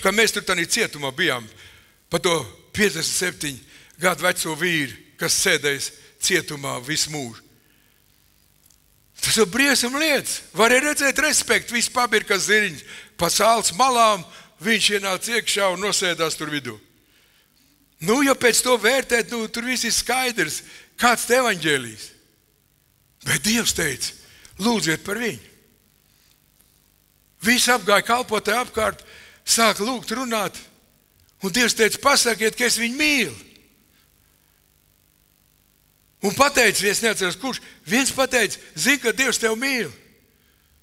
Kad mēs tur tādā cietumā bijām, pa to 57 gadu veco vīru, kas sēdējis cietumā visu mūžu. Tas ir briesma lietas. Varēja redzēt respektu, viss pabirka ziriņš, pa sāls malām, viņš ienāca iekšā un nosēdās tur vidū. Nu, ja pēc to vērtēt, tur viss ir skaidrs, kāds te evaņģēlijs. Bet Dievs teica, lūdziet par viņu. Visi apgāja kalpotāji apkārt, sāka lūgt runāt, un Dievs teica, pasakiet, ka es viņu mīlu. Un pateica, es neatceros, kurš, viens pateica, zini, ka Dievs tev mīl.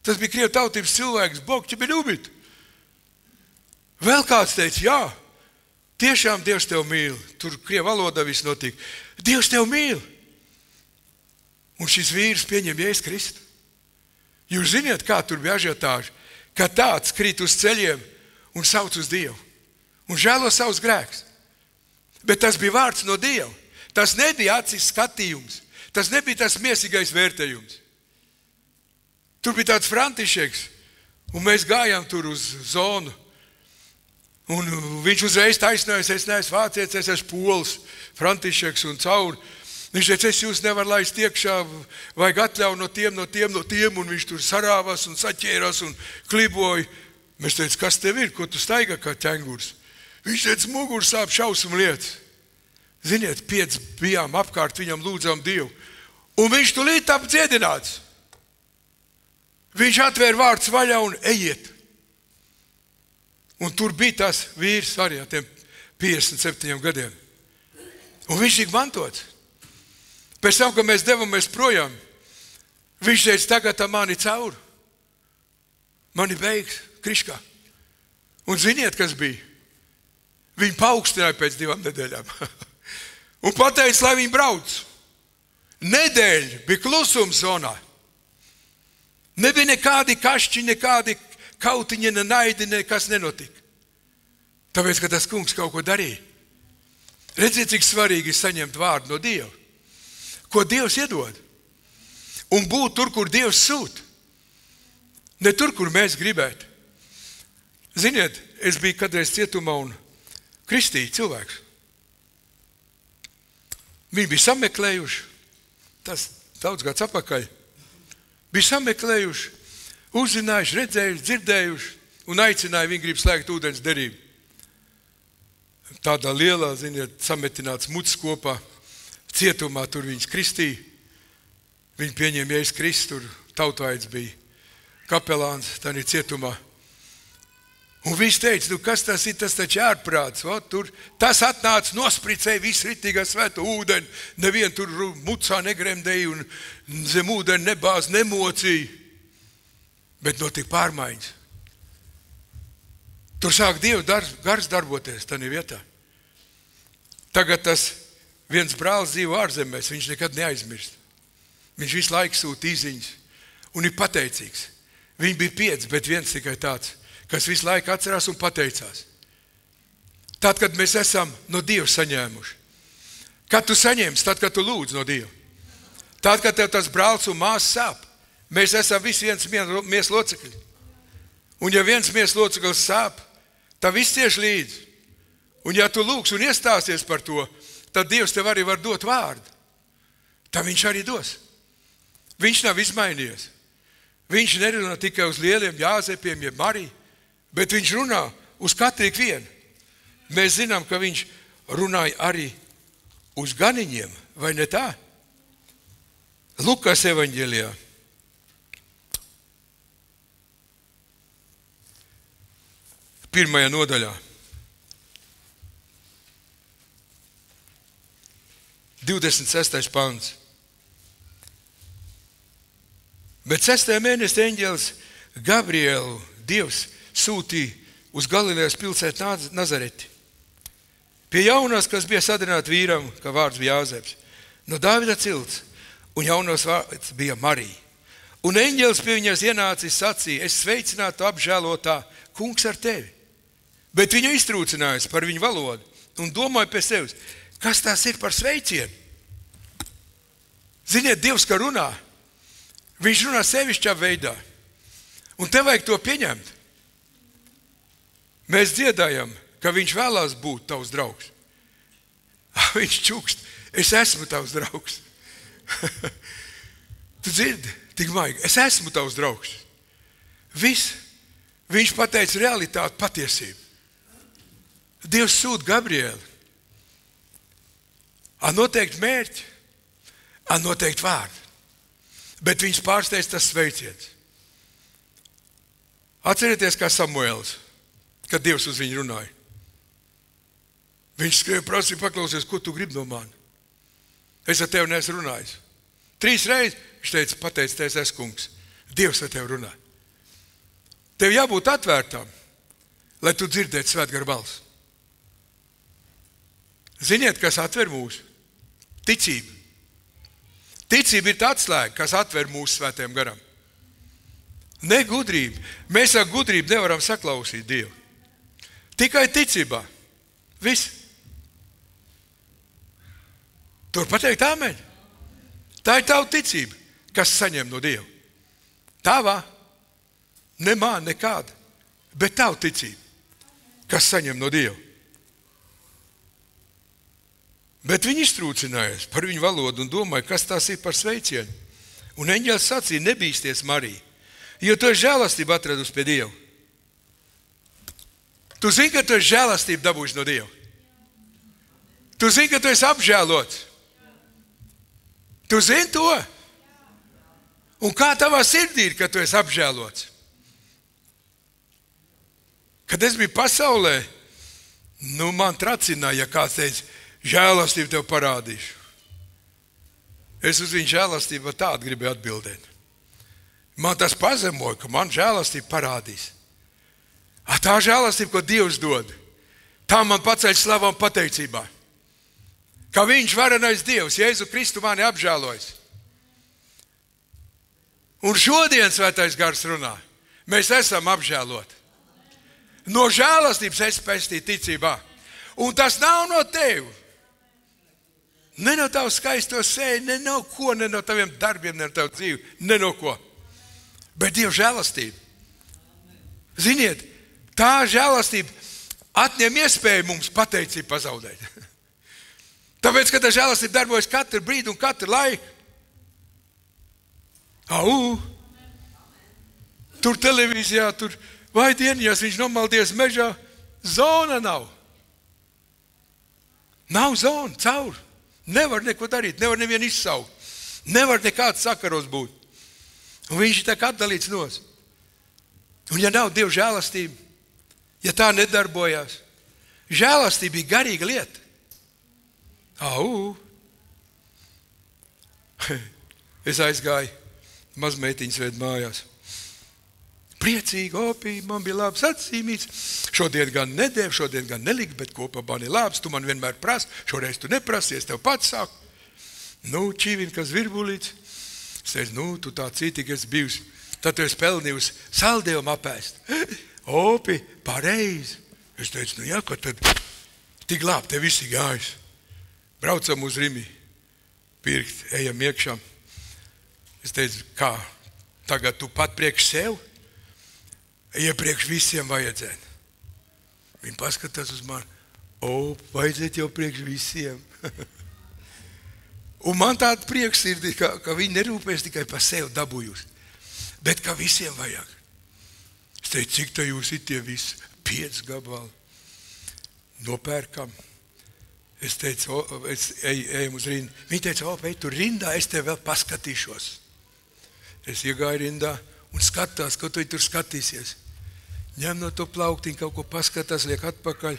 Tas bija krievu tautības cilvēks, Bokķi Biļubit. Vēl kāds teica, jā, tiešām Dievs tev mīl. Tur krievu valodā viss notika. Dievs tev mīl. Un šis vīrs pieņem Jēzus Kristu. Jūs ziniet, kā tur bija ažiotāži, ka tāds krīt uz ceļiem un sauc uz Dievu. Un žēlo savus grēkus. Bet tas bija vārds no Dieva. Tas nebija acis skatījums. Tas nebija tas miesīgais vērtējums. Tur bija tāds Františeks, un mēs gājām tur uz zonu. Un viņš uzreiz taisnājās, es neesmu vācietis, es esmu pols, Františeks un cauri. Viņš teica, es jūs nevaru laist iekšā, vajag atļauju no tiem, un viņš tur sarāvās un saķērās un kliboja. Mēs teica, kas tev ir, ko tu staigā kā ķengurs? Viņš teica, muguras sāp šausmu lietas. Ziniet, 5 bijām apkārt, viņam lūdzām Dievu. Un viņš tulīt apdziedināts. Viņš atvēra vārds vaļā un ejiet. Un tur bija tas vīrs arī ar tiem 57 gadiem. Un viņš tika mantots. Pēc tam, kad mēs devamies projām, viņš teica, tagad mani cauri. Mani beigas, kriškā. Un ziniet, kas bija? Viņi paaugstināja pēc 2 nedēļām. Un pateica, lai viņi brauc. Nedēļa bija klusums zonā. Nebija nekādi kašķi, nekādi kautiņi, ne naidi, nekas nenotika. Tāpēc, ka tas kungs kaut ko darīja. Redziet, cik svarīgi ir saņemt vārdu no Dieva. Ko Dievs iedod. Un būt tur, kur Dievs sūt. Ne tur, kur mēs gribētu. Ziniet, es biju kādreiz cietumā un kristīju cilvēks. Viņi bija sameklējuši, tas daudz gads atpakaļ, bija sameklējuši, uzzinājuši, redzējuši, dzirdējuši un aicināja, viņi grib slēgt ūdens derību. Tādā lielā, ziniet, sametināts muts kopā, cietumā tur viņas kristīja. Viņi pieņēma Jēzus Kristu, tur tautaids bija kapelāns, tā ir cietumā. Un viņš teica, kas tas ir, tas taču ārprāts. Tas atnāca, nospricēja visu ritīgā svēto ūdeni, nevienu tur mucā negremdēja un zem ūdeni nebāz, nemocīja. Bet notika pārmaiņas. Tur sāk Dieva gars darboties tādā vietā. Tagad tas viens brālis dzīvo ārzemēs, viņš nekad neaizmirst. Viņš visu laiku sūta īziņas un ir pateicīgs. Viņi bija 5, bet viens tikai tāds, kas visu laiku atcerās un pateicās. Tad, kad mēs esam no Dieva saņēmuši. Kad tu saņemsi, tad, kad tu lūdz no Dieva. Tad, kad tev tas brālis un māsas sāp. Mēs esam visi viens miesas locekļi. Un ja viens miesas loceklis sāp, tad viss cieši līdzi. Un ja tu lūgs un iestāsies par to, tad Dievs tev arī var dot vārdu. Tad viņš arī dos. Viņš nav izmainījies. Viņš nerunā tikai uz lieliem Jāzepiem, jeb Mariju, bet viņš runā uz katru vienu. Mēs zinām, ka viņš runāja arī uz ganiņiem, vai ne tā? Lukas evaņģēlijā. Pirmajā nodaļā. 26. pants. Bet 6. mēnesī eņģelis Gabrielu Dievs sūtīja uz Galilejas pilsētu Nazareti. Pie jaunās, kas bija sadarināta vīram, ka vārds bija Jāzeps, no Dāvida cilts, un jaunos vārds bija Marija. Un eņģelis pie viņas ienācis sacīja, es sveicinātu apžēlotā, kungs ar tevi. Bet viņu iztrūcinājis par viņu valodu un domāja pie sevis, kas tās ir par sveicienu? Ziniet, Dievs, ka runā, viņš runā sevišķā veidā. Un tev vajag to pieņemt. Mēs dziedājam, ka viņš vēlās būt tavs draugs. Viņš čukst, es esmu tavs draugs. Tu dzirdi, tik maigi, es esmu tavs draugs. Viss, viņš pateica realitāti, patiesību. Dievs sūta Gabrieli. Ar noteikti mērķi, ar noteikti vārdu. Bet viņš pārsteidz tas sveiciens. Atcerieties, kā Samuēls, kad Dievs uz viņu runāja. Viņš skrēja prasīja paklausies, ko tu gribi no mani? Es ar tevi neesmu runājis. 3 reizes viņš teica, pateic, es esmu kungs. Dievs ar tevi runā. Tev jābūt atvērtām, lai tu dzirdētu svētgara balsi. Ziniet, kas atver mūsu? Ticība. Ticība ir tā atslēga, kas atver mūsu svētajam garam. Ne gudrība. Mēs ar gudrību nevaram saklausīt Dievu. Tikai ticībā. Viss. Tur pateikt āmeņ. Tā ir tava ticība, kas saņem no Dieva. Tavā. Ne man nekāda. Bet tava ticība, kas saņem no Dieva. Bet viņi iztrūcinājās par viņu valodu un domāja, kas tās ir par sveicienu. Un eņģelis sacīja, nebīsties, Marija, jo tu esi žēlastību atradusi pie Dieva. Tu zini, ka tu esi žēlastību dabūjis no Dieva. Tu zini, ka tu esi apžēlots. Tu zini to? Un kā tavā sirdī ir, ka tu esi apžēlots? Kad es biju pasaulē, man tracināja, ja kāds teica, žēlastību tev parādīšu. Es uz viņu žēlastību tādu gribēju atbildēt. Man tas pazemoja, ka man žēlastību parādīs. Tā žēlastība, ko Dievs dod, tā man paceļ slavu un pateicībā. Ka viņš varenais Dievs, Jēzu Kristu mani apžēlojas. Un šodien svētais gars runā. Mēs esam apžēloti. No žēlastības es pestīju ticībā. Un tas nav no tevi. Ne no tavu skaisto seju, ne no ko, ne no taviem darbiem, ne no tavu dzīvi, ne no ko. Bet Dieva žēlastība. Ziniet, tā žēlastība atņem iespēju mums pateicību pazaudēt. Tāpēc, ka tā žēlastība darbojas katru brīdi un katru laiku. Tur televīzijā, tur vai dienās viņš nomaldies mežā, zona nav. Nav zona, caur. Nevar neko darīt, nevar nevienu izsaukt. Nevar nekāds sakaros būt. Un viņš ir tā kā atdalīts nos. Un ja nav Dieva žēlastība, ja tā nedarbojās, žēlastība ir garīga lieta. Es aizgāju, mazmeitiņas ved mājās. Priecīgi, opīgi, man bija labs atzīmīts. Šodien gan nedēļ, šodien gan nelikt, bet kopā man ir labs. Tu man vienmēr prasi, šoreiz tu neprasies, tev pats sāk. Čīvin, kas virbulīts. Es teicu, tu tā cītīgi esi bijusi tad tu esi pelnījusi saldējumu apēst. Opi, pareizi. Es teicu, nu jā, ko tad tik labi, te visi gājas. Braucam uz Rimi, pirkt, ejam iekšā. Es teicu, kā, tagad tu pat priekš sev? Iepriekš visiem vajadzētu. Viņi paskatās uz mani, vajadzētu jau priekš visiem. Un man tāda prieks ir, ka viņi nerūpēs tikai par sevi dabūjusi, bet ka visiem vajag. Es teicu, cik tā jūs ir tie visi? 5 gabali. Nopērkam. Es teicu, ejam uz rindu. Viņi teica, ej tur rindā, es tev vēl paskatīšos. Es iegāju rindā un skatās, ko tu tur skatīsies. Ņem no to plauktiņu, kaut ko paskatās, liek atpakaļ,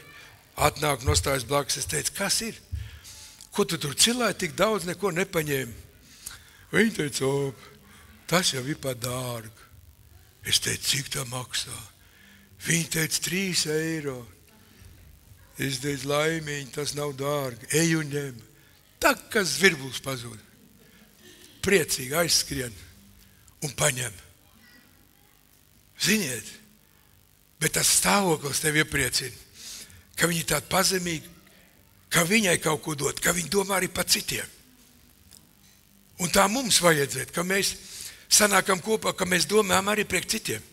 atnāk nostājas blakus. Es teicu, kas ir? Ko tu tur cilāji, tik daudz neko nepaņēmi? Viņi teica, tas jau ir par dārgu. Es teicu, cik tā maksā? Viņi teica, 3 eiro. Es teicu, laimīgi, tas nav dārgi. Ej un ņem. Tā, kas zvirbulis pazūd. Priecīgi aizskrien un paņem. Ziniet, bet tas stāvoklis tev iepriecina, ka viņi tādi pazemīgi, ka viņai kaut ko dot, ka viņi domā arī par citiem. Un tā mums vajadzētu, ka mēs sanākam kopā, ka mēs domājam arī priekš citiem.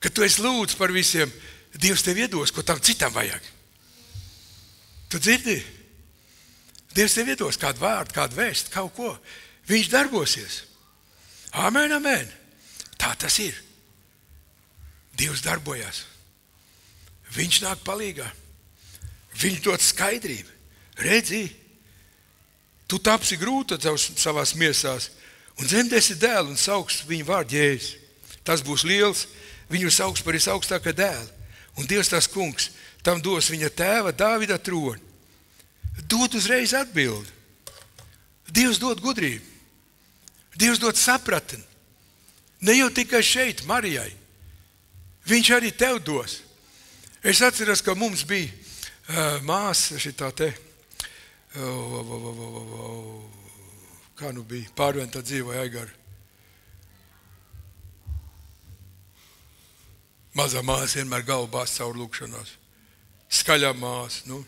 Ka tu esi lūdz par visiem, Dievs tev iedos, ko tam citam vajag. Tu dzirdi? Dievs tev iedos kādu vārdu, kādu vēstu, kaut ko. Viņš darbosies. Amen, amen. Tā tas ir. Dievs darbojās. Viņš nāk palīgā. Viņš dod skaidrību. Redzi, tu tapsi grūta savās miesās un dzemdēsi dēlu un sauks viņu vārdu Jēzus. Tas būs liels, viņu sauks par visaugstākā dēlu. Un Dievs tas kungs tam dos viņa tēva Dāvida troni. Dod uzreiz atbildi. Dievs dod gudrību. Dievs dod sapratni. Ne jau tikai šeit, Marijai. Viņš arī tev dos. Es atceros, ka mums bija māsa šitā te, kā nu bija, pārventā dzīvoja Aigara. Mazā māsa vienmēr galvu bāz caur lūkšanās. Skaļā māsa,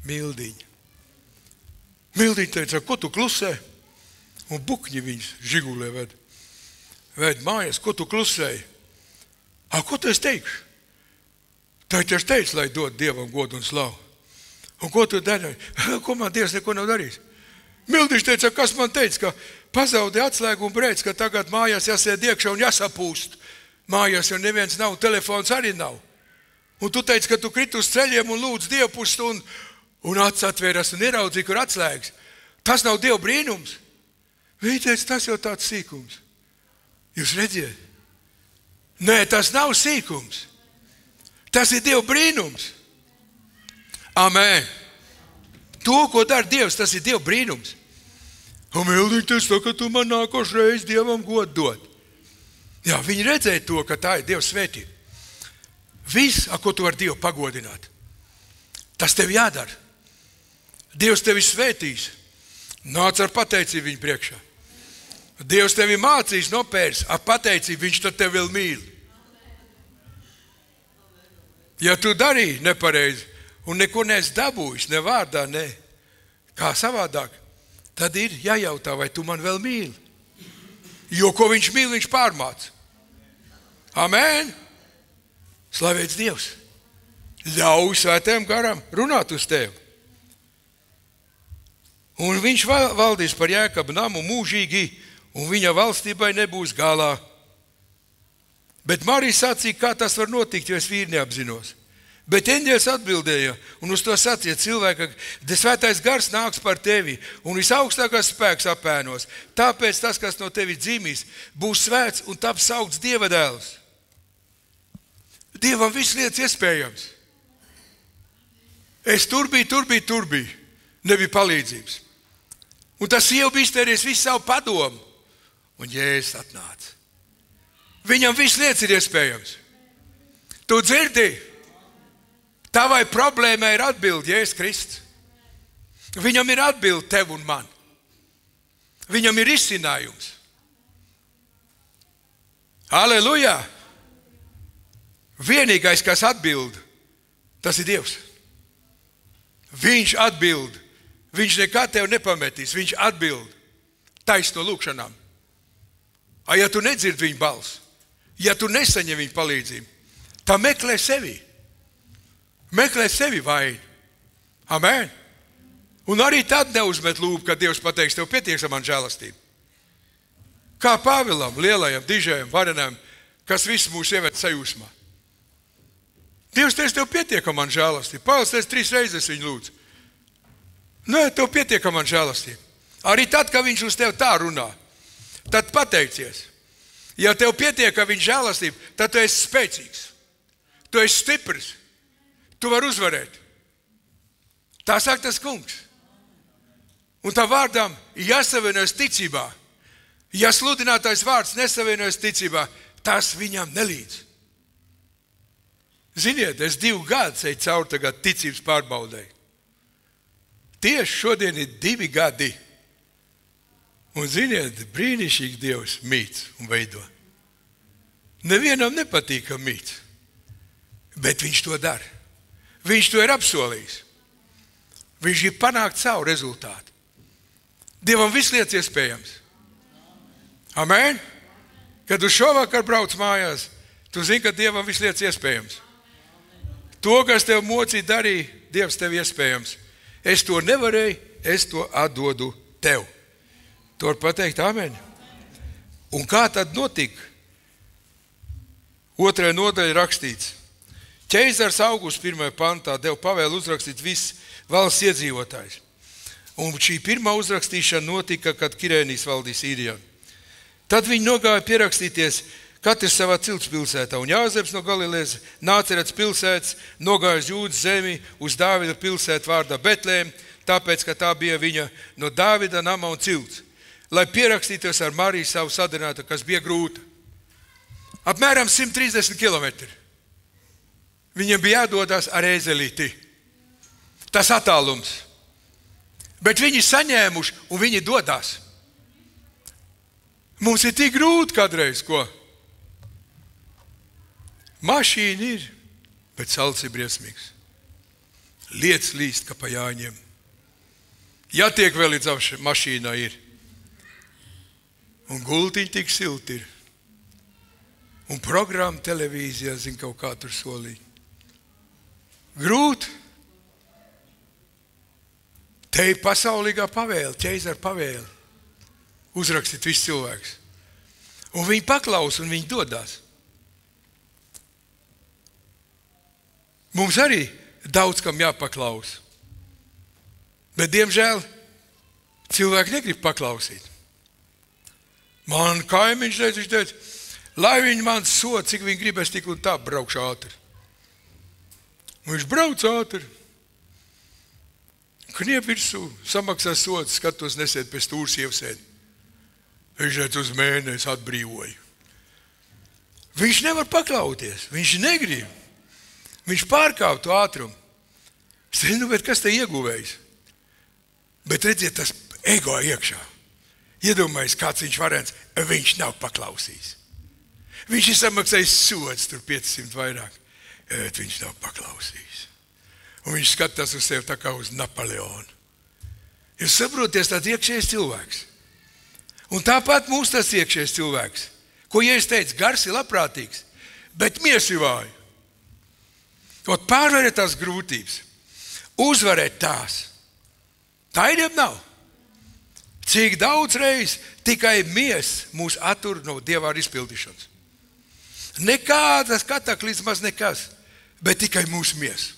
Mildiņa. Mildiņa teica, ko tu klusē? Un bukņi viņas žigulē ved mājās, ko tu klusēji? Ko tu es teikšu? Tā ir tieši teica, lai dod Dievam godu un slavu. Un ko tu dari? Ko man Dievs neko nav darījis? Mildiņš teica, kas man teica, ka pazaudē atslēgu un brēc, ka tagad mājās jāsēd iekšā un jāsapūst. Mājās jau neviens nav, telefons arī nav. Un tu teici, ka tu kriti uz ceļiem un lūdz Dievu pusstundu un acis atvērās un ieraudzīja, kur atslēgas. Tas nav Dieva brīnums. Viņi teica, tas jau tāds sīkums. Jūs redziet? Nē, tas nav sīkums. Tas ir Dieva brīnums. Amen. To, ko dara Dievs, tas ir Dieva brīnums. Un Mildiņ, tas tā, ka tu man nākošreiz Dievam godu dod. Jā, viņi redzēja to, ka tā ir Dieva svētība. Viss, ko tu vari Dievu pagodināt, tas tev jādara. Dievs tevi svētīs. Nāc ar pateicību viņu priekšā. Dievs tevi mācīs nopērs ar pateicību, viņš tad tevi vēl mīl. Ja tu darīji nepareizi un neko neesi dabūjis, ne vārdā, ne kā savādāk, tad ir jājautā, vai tu man vēl mīli. Jo ko viņš mīl, viņš pārmāc. Amen. Slavēts Dievs. Ļauj svētajam garam runāt uz tevi. Un viņš valdīs par Jēkabu namu mūžīgi, un viņa valstībai nebūs galā. Bet Marija sacīja, kā tas var notikt, jo es vīri neapzinos. Bet eņģelis atbildēja, un uz to sacīja cilvēka, ka svētais gars nāks par tevi, un visaugstākais spēks apēnos. Tāpēc tas, kas no tevi dzimīs, būs svēts un taps saukts Dieva dēls. Dievam viss lietas iespējams. Es tur biju. Nebija palīdzības. Un tas sieva bija iztērējis visu savu padomu. Un Jēzus atnāca. Viņam viss lietas ir iespējams. Tu dzirdi? Tavai problēmai ir atbildi Jēzus Kristus. Viņam ir atbildi tev un man. Viņam ir izcinājums. Halleluja! Vienīgais, kas atbild, tas ir Dievs. Viņš atbild. Viņš nekad tev nepametīs. Viņš atbild taisno lūkšanām. Ja tu nedzirdi viņa balsi, ja tu nesaņem viņa palīdzību, tad meklē sevi. Meklē sevi vainu. Amen. Un arī tad neuzmet lūpu, kad Dievs pateiks, tev pietiek ar man žēlastību. Kā Pāvilam, lielajam, dižajam, varenam, kas visu mūs ieved sajūsmā. Dievs teica, tev pietiek ar man žēlastību. Pāvils teica, 3 reizes viņu lūdzu. Nē, tev pietiek ar man žēlastību. Arī tad, kad viņš uz tevi tā runā, tad pateicies. Ja tev pietiek ar viņa žēlastību, tad tu esi spēcīgs. Tu esi stiprs. Tu vari uzvarēt. Tā saka tas kungs. Un tā vārdām jāsavienojas ticībā. Ja sludinātais vārds nesavienojas ticībā, tas viņam nelīdz. Ziniet, es 2 gadus eju cauri tagad ticības pārbaudēju. Tieši šodien ir 2 gadi. Un ziniet, brīnišķīgi Dievs mīts un veido. Nevienam nepatīk, ka mīts. Bet viņš to dara. Viņš to ir apsolījis. Viņš ir panākt savu rezultātu. Dievam viss lietas iespējams. Amen? Kad tu šovakar brauc mājās, tu zini, ka Dievam viss lietas iespējams. To, kas tev mocīja darīja, Dievs tev iespējams. Es to nevarēju, es to atdodu tev. Tu vari pateikt amen. Un kā tad notika? 2. nodaļa rakstīts. Ķeizars Augusts 1. pantā deva pavēlu uzrakstīt viss valsts iedzīvotājs. Un šī pirmā uzrakstīšana notika, kad Kirēnijas valdīja Sīrijā. Tad viņi nogāja pierakstīties katrs savā cilts pilsētā. Un Jāzeps no Galilejas, Nācerets pilsētas, nogāja uz Jūdas zemi, uz Dāvida pilsētu vārdā Betlēm, tāpēc, ka tā bija viņa no Dāvida nama un cilts, lai pierakstītos ar Mariju savu sadarinātu, kas bija grūta. Apmēram 130 kilometri. Viņam bija jādodas ar ēzelīti. Tas attālums. Bet viņi saņēmuši un viņi dodas. Mums ir tik grūti kādreiz, ko? Mašīna ir, bet salds ir briesmīgs. Lietas līst, kā pa jāņem. Jātiek vēl līdz mašīnā ir. Un gultiņi tik silti ir. Un programma televīzijā, zin, kaut kā tur solīja. Grūti. Te ir pasaulīgā pavēle, ķeizara pavēle. Uzrakstīt visu cilvēks. Un viņi paklaus un viņi dodās. Mums arī daudz kam jāpaklaus. Bet, diemžēl, cilvēki negrib paklausīt. Man kaimiņš teica, viņš teica, lai viņi man soda, cik viņi grib, es tik un tā braukšu ātri. Un viņš brauc ātri. Kniep virsū, samaksā sodu, skatos, nesēd pēc stūra sievsēdi. Viņš teica, uz mēnesi atbrīvoju. Viņš nevar paklauties, viņš negrib. Viņš pārkāp to ātrumu. Es teicu, bet kas te ieguvējis? Bet redziet, tas ego iekšā. Iedomājies, kāds viņš varens, viņš nav paklausījis. Viņš ir samaksājis sods, tur 500 vairāk. Bet viņš nav paklausījis. Un viņš skatās uz sevi tā kā uz Napoleonu. Jūs saproties, tāds iekšējais cilvēks. Un tāpat mums tas iekšējais cilvēks. Ko, ja es teicu, gars ir labprātīgs, bet miesi vāju. Kaut pārvarēt tās grūtības. Uzvarēt tās. Taidiem nav. Cik daudz reiz tikai mies mūs attur no Dievā izpildīšanas. Nekādas kataklizmas nekas, bet tikai mūsu mies.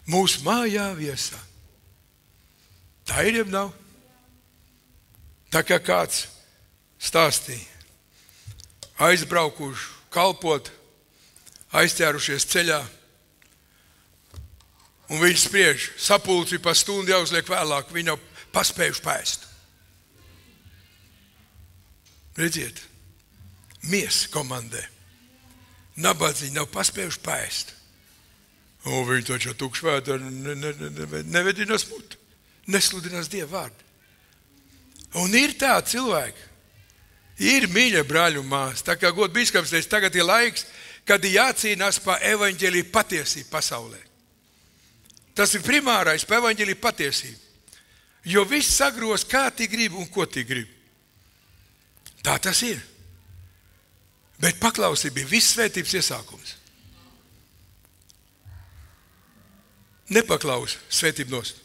Mūsu mājā viesā. Taidiem nav. Tā kā kāds stāstīja. Aizbraukuši, kalpot, aizķērušies ceļā. Un viņš spriež, sapulci pa stundu jāuzliek vēlāk, viņi nav paspējuši pēst. Redziet, mies komandē. Nabadzīņi nav paspējuši pēst. Un viņi taču tukšvētā nevedinās mutu, nesludinās Dievu vārdu. Un ir tā cilvēki, Ir, mīļa brāļu mās, tā kā god biskaps teica, tagad ir laiks, kad ir jācīnās par evaņģēliju patiesību pasaulē. Tas ir primārais par evaņģēliju patiesību. Jo viss sagros, kā tī grib un ko tī grib. Tā tas ir. Bet paklausība ir viss svētības iesākums. Nepaklaus svētību nost.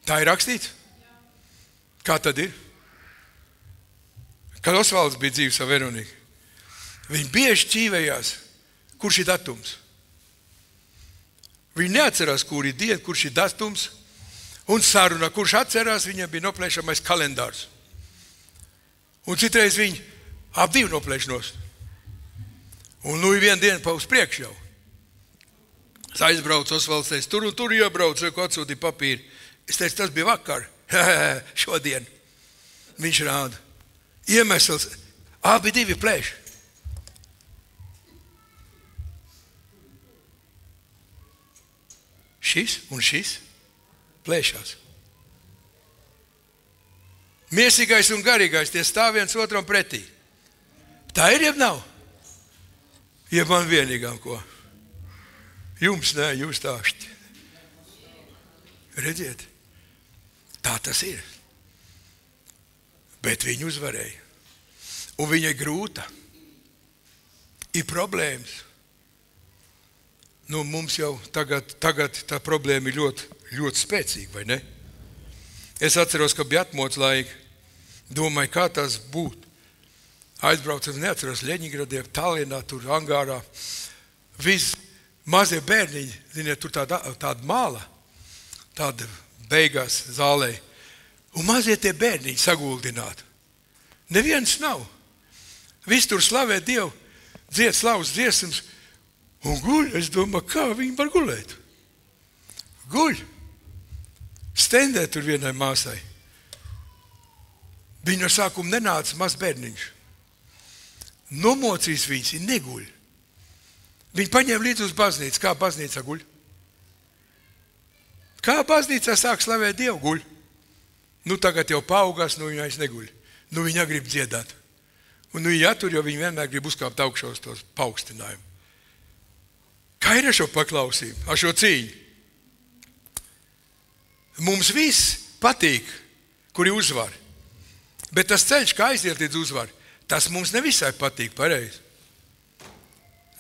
Tā ir rakstīts? Kā tad ir? Kad Osvalds bija dzīves ar Veroniku, viņi bieži ķīvējās, kurš ir datums. Viņi neatcerās, kur ir diena, kurš ir datums, un saruna, kurš atcerās, viņam bija noplēšamais kalendārs. Un citreiz viņi ap divu noplēšanos. Un nu ir viena diena pa uz priekšu jau. Es aizbraucu, Osvalds teica, tur un tur iebraucu, ko atsūtīja papīri. Es teicu, tas bija vakar, šodien. Viņš rāda. Iemesls, abi divi plēši. Šis un šis plēšās. Miesīgais un garīgais, tie stāv viens otram pretī. Tā ir, jeb nav? Jeb man vienīgām ko? Jums nē, jūs tāšķi. Redziet, tā tas ir. Bet viņi uzvarēja. Un viņa ir grūta. Ir problēmas. Nu, mums jau tagad tā problēma ir ļoti, ļoti spēcīga, vai ne? Es atceros, ka bija atmods laika. Domāju, kā tas būtu. Aizbraucu, neatceros, Ļeņigradē, Tallinā, tur angārā. Visi mazie bērniņi, ziniet, tur tāda māla, tāda beigās zālē. Un mazie tie bērniņi saguldināti. Neviens nav. Visi tur slavē Dievu, dzied slavas dziesmas un guļ. Es domāju, kā viņi var gulēt? Guļ. Stendē tur vienai māsai. Viņa no sākuma nenāca maz bērniņš. Nomocīs viņas, viņi neguļ. Viņi paņēma līdz uz baznīcu. Kā baznīca guļ? Kā baznīcā sāk slavēt Dievu guļ? Nu, tagad jau paaugās, nu viņa aiz neguļ. Nu, viņa grib dziedāt. Un nu, jātur, jo viņa vienmēr grib uzkāpt augšā uz tos paaugstinājumu. Kā ir ar šo paklausību, ar šo cīņu? Mums viss patīk, kuri uzvar. Bet tas ceļš, kā aiziet līdz uzvaru, tas mums nevisai patīk pareizi.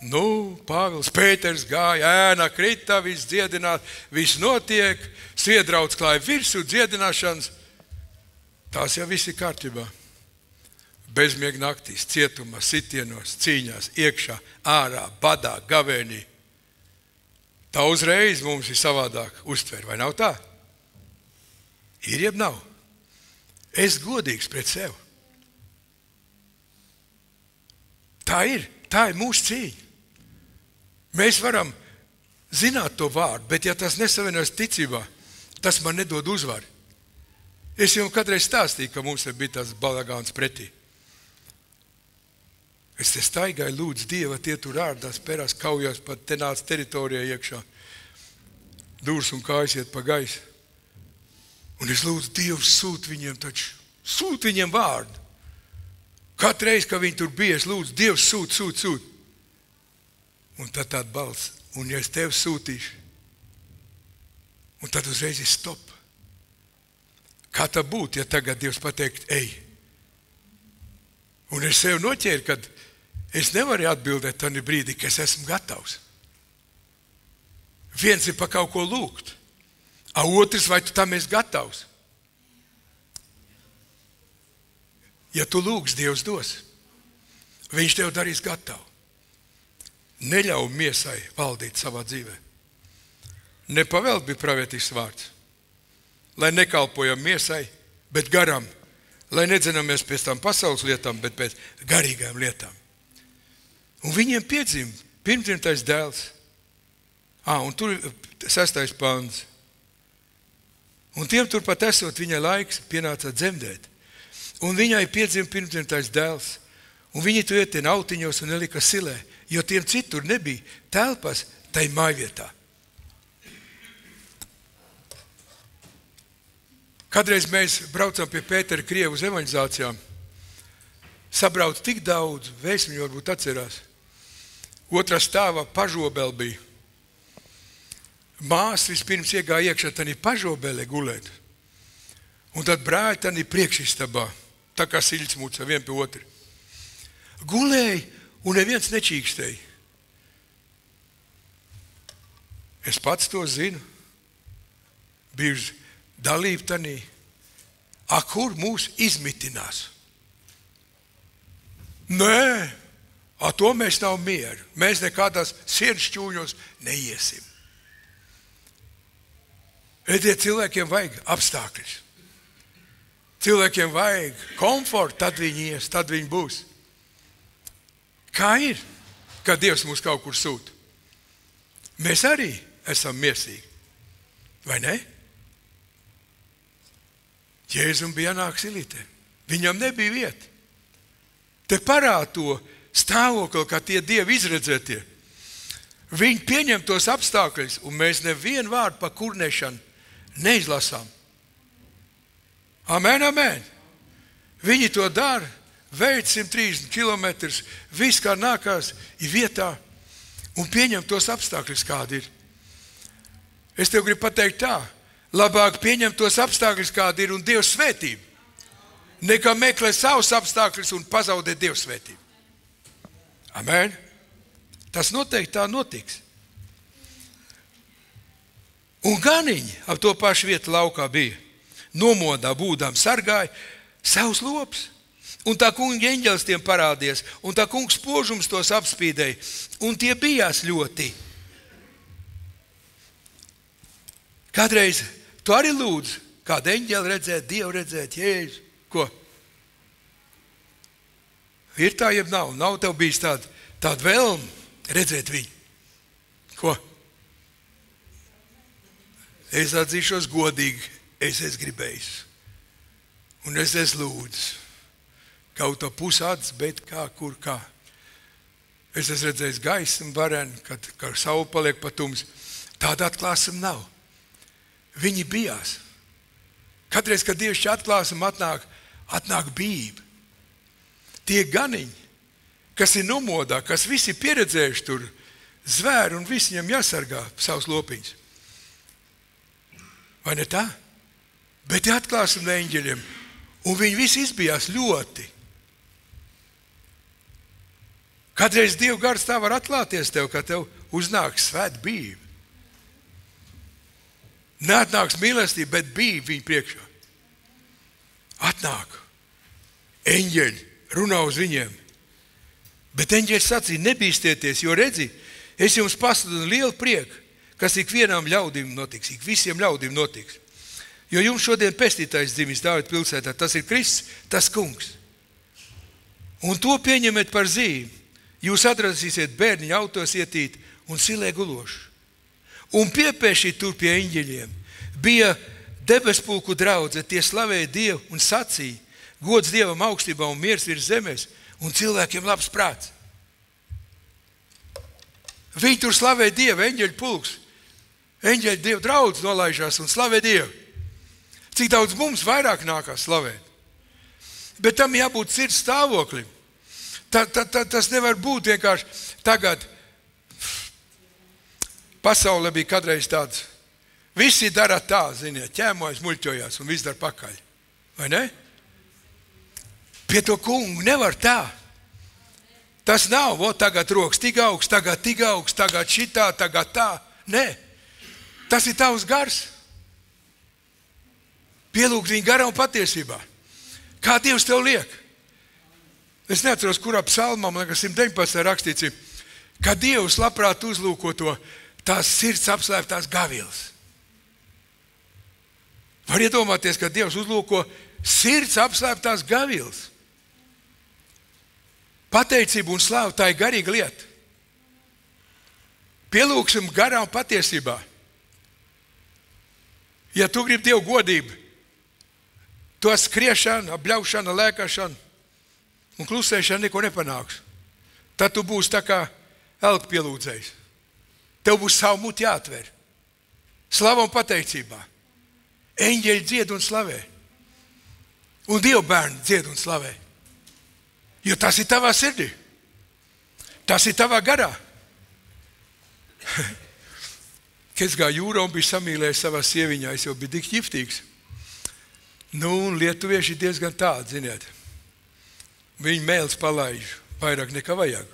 Nu, Pāvils, Pēters gāja, ēna krita, viss dziedināt, viss notiek, sviedrauds klāja virsū, dziedināšanas. Tās jau viss ir kārtībā. Bezmiega naktīs, cietumā, sitienos, cīņās, iekšā, ārā, badā, gavēnī. Tā uzreiz mums ir savādāk uztver, vai nav tā? Ir jeb nav? Es godīgs pret sevi. Tā ir mūsu cīņa. Mēs varam zināt to vārdu, bet ja tas nesavienojas ticībā, tas man nedod uzvaru. Es jau kādreiz stāstīju, ka mums bija tas balagāns pretī. Es te staigāju, lūdzu Dieva, tie tur ārdās, perās, kaujās, pat te nāca teritorijā iekšā. Dūrs un kājas iet pa gaisu. Un es lūdzu Dievu, sūt viņiem vārdu. Katru reizi, kad viņi tur bija, es lūdzu Dievs, sūt. Un tad tāda balss, un ja es tevi sūtīšu, un tad uzreiz ir stop. Kā tā būtu, ja tagad Dievs pateikt, ej? Un es sev noķēru, kad es nevaru atbildēt tādā brīdī, ka es esmu gatavs. Viens ir pa kaut ko lūgt, a otrs, vai tu tam esi gatavs? Ja tu lūgs, Dievs dos. Viņš tev darīs gatavu. Neļauj miesai valdīt savā dzīvē. Nepavēlt bija pravietīgs vārds. Lai nekalpojam miesai, bet garam. Lai nedzinamies pēc tām pasaules lietām, bet pēc garīgām lietām. Un viņiem piedzima pirmdzimtais dēls. Un tur 6. pants. Un tiem turpat esot viņai laiks, pienāca dzemdēt. Un viņai piedzima pirmdzimtais dēls. Un viņi tu ietien autiņos un nelika silē, jo tiem citur nebija telpas tai mājvietā. Kadreiz mēs braucam pie Pētera Krievu uz evanģizācijām. sabrauc tik daudz, vēsmiņu varbūt atcerās. Otrā stāvā pažobeli bija. Māsa vispirms iegāja iekšā, tad pažobelē gulēt. Un tad brāļi tad priekšistabā, tā kā siļsmuca vien pie otru. Gulēja un neviens nečīkstēja. Es pats to zinu. Biju dalība tanī. Kur mūs izmitinās? Nē, to mēs nav mieru. Mēs nekādās sienšķūņos neiesim. Redziet, cilvēkiem vajag apstākļus. Cilvēkiem vajag komfortu, tad viņi ies, tad viņi būs. Kā ir, kad Dievs mūs kaut kur sūta? Mēs arī esam miesīgi. Vai ne? Jēzum bija jānāk silītē. Viņam nebija vieta. Te parāda to stāvokli, kā tie Dievi izredzētie. Viņi pieņem tos apstākļus, un mēs nevienu vārdu par kurnēšanu neizlasām. Amen, amen. Viņi to dara, veic 130 kilometrus, viss kā nākās, ir vietā, un pieņem tos apstākļus, kādi ir. Es tev gribu pateikt tā, labāk pieņem tos apstākļus, kādi ir, un Dieva svētību, nekā meklē savus apstākļus un pazaudē Dieva svētību. Amen. Tas noteikti tā notiks. Un ganiņi ap to pašu vietu laukā bija. Nomodā būdām sargāja savus lopus. Un tā kunga eņģelis tiem parādies, un tā kungs spožums tos apspīdēja, un tie bijās ļoti. Kādreiz tu arī lūdzu, kādu eņģeli redzēt, Dievu redzēt, Jēzu, ko? Ir tā, jeb nav? Nav tev bijis tāda vēlme redzēt viņu? Ko? Es atzīšos godīgi, es gribējis. Un es lūdzu. Kaut to pusāds, bet kā, kur, kā. Es esmu redzējis gaismu vareni, kad saule paliek patums. Tāda atklāsuma nav. Viņi bijās. Katreiz, kad Dievs atklāsuma atnāk bība. Tie ganiņi, kas ir nomodā, kas visi pieredzējuši tur, zvēri un visi viņam jāsargā savus lopiņus. Vai ne tā? Bet tie atklāsuma eņģeļiem, un viņi visi izbijās ļoti. Kādreiz Dieva gars tā var atklāties tev, ka tev uznāks svēt bība. Neatnāks mīlestība, bet bība viņa priekšā. Atnāk. Eņģeļi runā uz viņiem. Bet eņģeļi sacīja, nebīstieties, jo redzi, es jums pasludinu lielu prieku, kas ikvienam ļaudīm notiks, ik visiem ļaudīm notiks. Jo jums šodien pestītājs dzimis Dāvida pilsētā, tas ir Kristus, tas kungs. Un to pieņemiet par zīmi. Jūs atradīsiet bērniņu autos ietīt un silē gulošu. Un piepēšīt tur pie eņģeļiem. Bija debespulku draudze, tie slavēja Dievu un sacīja, gods Dievam augstībā un miers virs zemes, un cilvēkiem labs prāts. Viņi tur slavēja Dievu, eņģeļu pulks. Eņģeļu Dievu draudz nolaižās un slavē Dievu. Cik daudz mums vairāk nākās slavēt. Bet tam jābūt sirds stāvoklim. Tas nevar būt vienkārši tagad. Pasaulē bija kādreiz tāds. Visi dara tā, ziniet, ķēmojas, muļķojās un viss dara pakaļ. Vai ne? Pie to kungu nevar tā. Tas nav, tagad rokas tik augsts, tagad šitā, tagad tā. Nē, tas ir tavs gars. Pielūgt viņu garā un patiesībā. Kā Dievs tev liek? Es neatceros, kurā psalmā, man liekas, 119. rakstīts, ka Dievs labprāt uzlūko to tās sirds apslēptās gaviles. Var iedomāties, ka Dievs uzlūko sirds apslēptās gaviles. Pateicība un slāva, tā ir garīga lieta. Pielūksim garā un patiesībā. Ja tu gribi Dievu godību, to skriešana, bļaušana, lēkašana un klusēšana neko nepanāks. Tad tu būsi tā kā elku pielūdzējs. Tev būs savu muti jāatver. Slava un pateicībā. Eņģeļi dzied un slavē. Un Dieva bērni dzied un slavē. Jo tas ir tavā sirdī. Tas ir tavā garā. Kad es gāju jūrā un biju samīlējis savā sieviņā, es jau biju tik ģiftīgs. Un lietuvieši ir diezgan tādi, ziniet. Viņi mēles palaiž vairāk nekā vajag.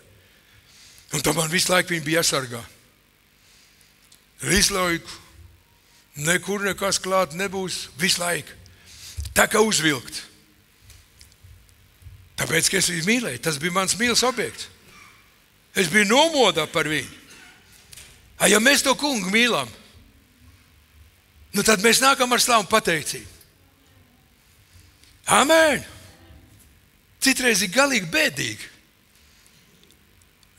Un tā man visu laiku viņi bija jāsargā. Visu laiku. Nekur nekas klāt nebūs. Visu laiku. Tā kā uzvilkt. Tāpēc, ka es viņu mīlēju. Tas bija mans mīles objekts. Es biju nomodā par viņu. Ja mēs to kungu mīlam, tad mēs nākam ar slavu pateicību. Amen! Citreiz ir galīgi bēdīgi.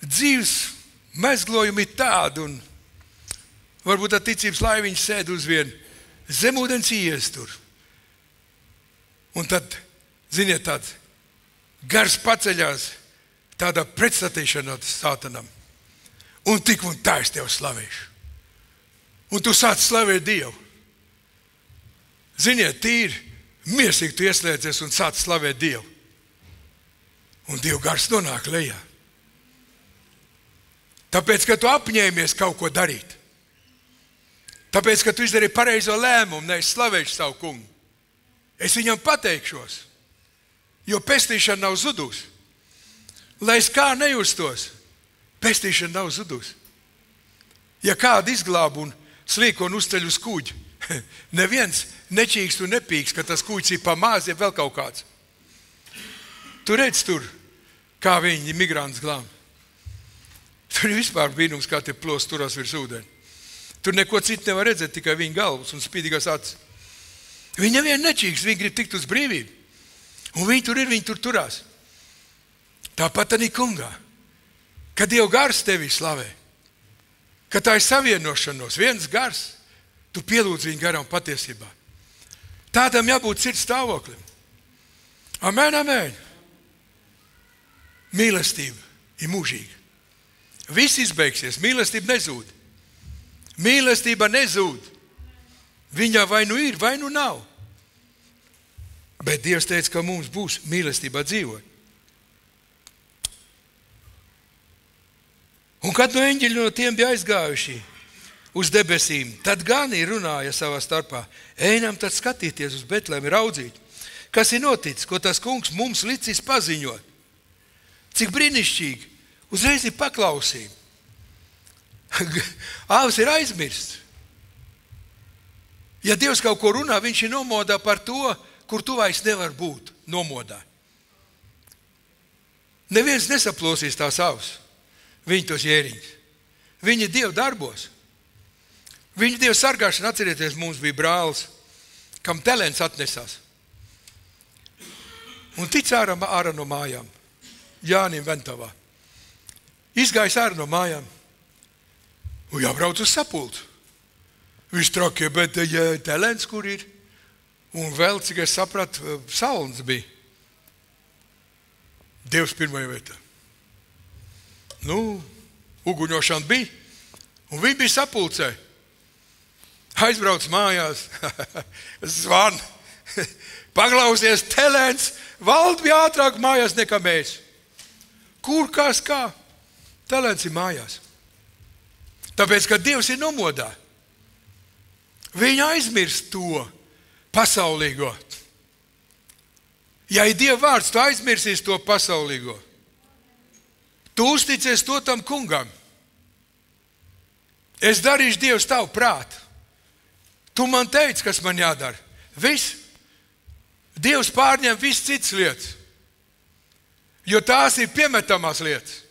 Dzīves mezglojumi ir tādi, un varbūt tā ticības laiviņš sēd uz vienu zemūdens iestur. Un tad, ziniet, tāds gars paceļās, tādā pretstatīšanā sātanam. Un tik un tā es tevi slavēšu. Un tu sāc slavēt Dievu. Ziniet, tīri, miesīgi tu ieslēdzies un sāc slavēt Dievu. Un Dieva gars nonāk lejā. Tāpēc, ka tu apņēmies kaut ko darīt. Tāpēc, ka tu izdarīji pareizo lēmumu, nevis slavēšu savu kungu. Es viņam pateikšos, jo pestīšana nav zudusi. Lai es kā nejustos, pestīšana nav zudusi. Ja kādu izglāb un slīko un uzceļ uz kuģi, neviens nečīkst un nepīks, ka tas kuģis ir pa maz, ja vēl kaut kāds. Tu redz tur, kā viņi migrantus glāb. Tur ir vispār brīnums, kā tie plos turās virs ūdeni. Tur neko citu nevar redzēt, tikai viņa galvas un spīdīgās acis. Viņi nevienu nečīkst, viņi grib tikt uz brīvību. Un viņi tur turās. Tāpat arī kungā. Kad Dieva gars tevi slavē, ka tā ir savienošanos, viens gars, tu pielūdz viņu garām patiesībā. Tādam jābūt sirds stāvoklim. Amen, amen. Mīlestība ir mūžīga. Viss izbeigsies, mīlestība nezūd. Mīlestība nezūd. Viņā vai nu ir, vai nu nav. Bet Dievs teica, ka mums būs mīlestībā dzīvot. Un kad no eņģeļi no tiem bija aizgājuši uz debesīm, tad gani runāja savā starpā. Ejam tad skatīties uz Betlēmi, raudzīt, kas ir noticis, ko tas kungs mums licis paziņot. Cik brīnišķīgi, uzreiz ir paklausība. Āvis ir aizmirsts. Ja Dievs kaut ko runā, viņš ir nomodā par to, kur tu vairs nevar būt nomodā. Neviens nesaplosīs tās avas. Viņi tos jēriņus. Viņi Dievu darbos. Viņi Dievu sargāšana, atcerieties, mums bija brālis, kam telens atnesās. Un tic ārā no mājām. Jānim Ventavā. Izgājis ārā no mājām. Un jābrauc uz sapultu. Viņš trakie, bet telens, kur ir. Un vēl, cik es sapratu, salns bija. Dievs pirmajā vietā. Uguņošana bija, un viņi bija sapulcē. Aizbrauc mājās, zvan, paklausies, telens, valda bija ātrāk mājās nekā mēs. Kur, kas, kā? Telens ir mājās. Tāpēc, ka Dievs ir nomodā. Viņa aizmirst to pasaulīgo. Ja ir Dieva vārds, tu aizmirsīs to pasaulīgo. Tu uzticies to tam kungam. Es darīšu Dievs tavu prātu. Tu man teici, kas man jādara. Viss. Dievs pārņem viss citas lietas. Jo tās ir piemetamās lietas.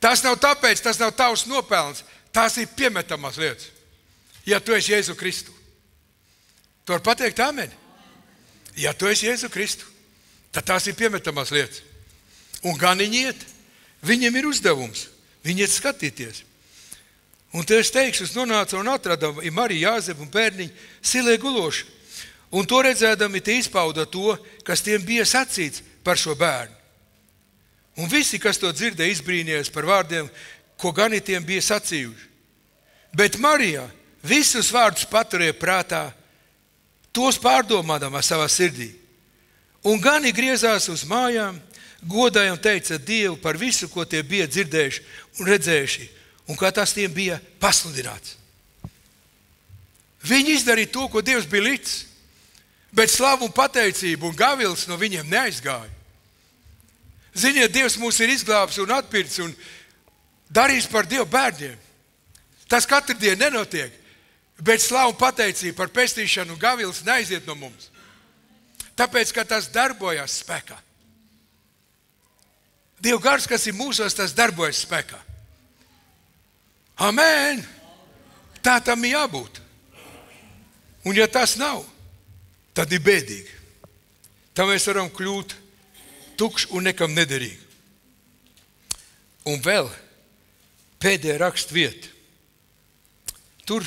Tas nav tāpēc, tas nav tavs nopelns. Tās ir piemetamās lietas. Ja tu esi Jēzu Kristu. Tu vari pateikt amen. Ja tu esi Jēzu Kristu, tad tās ir piemetamās lietas. Un gan viņi iet, viņiem ir uzdevums, viņi iet skatīties. Un te es teikšu, es nonācu un atradu Mariju, Jāzepu un bērniņu silē guloši. Un to redzēdami te izpauda to, kas tiem bija sacīts par šo bērnu. Un visi, kas to dzirdēja, izbrīnījās par vārdiem, ko gani tiem bija sacījuši. Bet Marija visus vārdus paturēja prātā, tos pārdomādama savā sirdī. Un gani griezās uz mājām, godāja un teica Dievu par visu, ko tie bija dzirdējuši un redzējuši, un kā tas tiem bija pasludināts. Viņi izdarīja to, ko Dievs bija licis, bet slavu un pateicību un gavils no viņiem neaizgāja. Ziniet, Dievs mūs ir izglābs un atpircis un darījis par Dievu bērniem. Tas katru dienu nenotiek, bet slavu un pateicību par pestīšanu un gavils neaiziet no mums. Tāpēc, ka tas darbojas spēkā. Dieva gars, kas ir mūsos, tas darbojas spēkā. Amen! Tā tam ir jābūt. Un ja tas nav, tad ir bēdīgi. Tā mēs varam kļūt tukši un nekam nederīgi. Un vēl pēdējā rakstvieta. Tur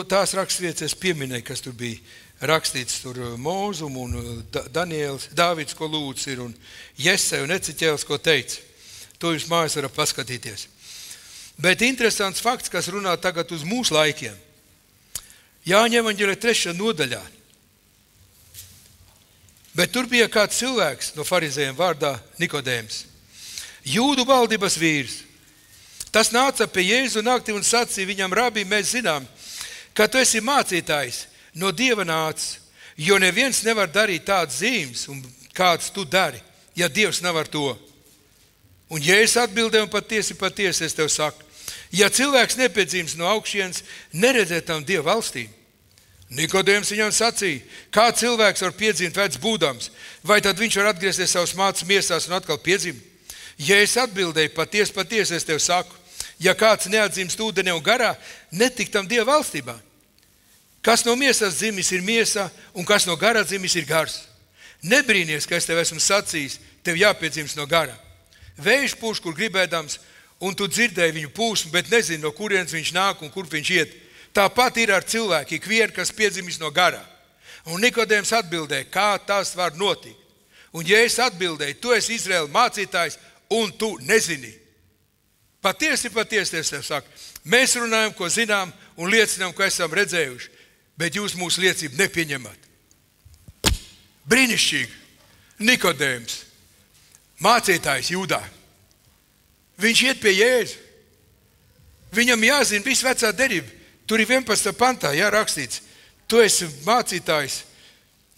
tās rakstvietas es pieminēju, kas tur bija rakstīts. Tur Mūzum un Daniels, Dāvids, ko lūdz ir, un Jesai un Eciķēls, ko teica. To jūs mājās varat paskatīties. Bet interesants fakts, kas runā tagad uz mūsu laikiem. Jāņa evaņģēlija 3. nodaļā. Bet tur bija kāds cilvēks no farizējiem vārdā Nikodēms. Jūdu valdības vīrs. Tas nāca pie Jēzu naktī un sacīja viņam, rabī, mēs zinām, ka tu esi mācītājs, no Dieva nācis, jo neviens nevar darīt tādas zīmes, un kāds tu dari, ja Dievs nevar to. Un Jēzus atbildēja, un patiesi, es tev saku, ja cilvēks nepiedzīvs no augšienes, neredzē tam Dieva valstī. Nikodēms viņam sacīja, kā cilvēks var piedzimt vecs būdams, vai tad viņš var atgriezties savas mātes miesās un atkal piedzimt? Jēzus atbildēja, patiesi, es tev saku, ja kāds neatdzimst ūdenī un garā, netik tam Dieva valstībā. Kas no miesas dzimis ir miesa, un kas no gara dzimis ir gars. Nebrīnies, ka es tev esmu sacījis, tev jāpiedzimst no gara. Vējš pūš, kur gribēdams, un tu dzirdēji viņu pūsmu, bet nezini, no kurienes viņš nāk un kur viņš iet. Tāpat ir ar cilvēku, ikvien, kas piedzimis no garā. Un Nikodēms atbildēja, kā tas var notikt. Un Jēzus atbildēja, tu esi Izraēla mācītājs, un tu nezini. Patiesi, es tev saku, mēs runājam, ko zinām, un liecinām, ko esam redzējuši, bet jūs mūsu liecību nepieņemat. Brīnišķīgi. Nikodēms, mācītājs Jūdā. Viņš iet pie Jēzu. Viņam jāzina viss vecā derība. Tur ir 11. pantā rakstīts, tu esi mācītājs.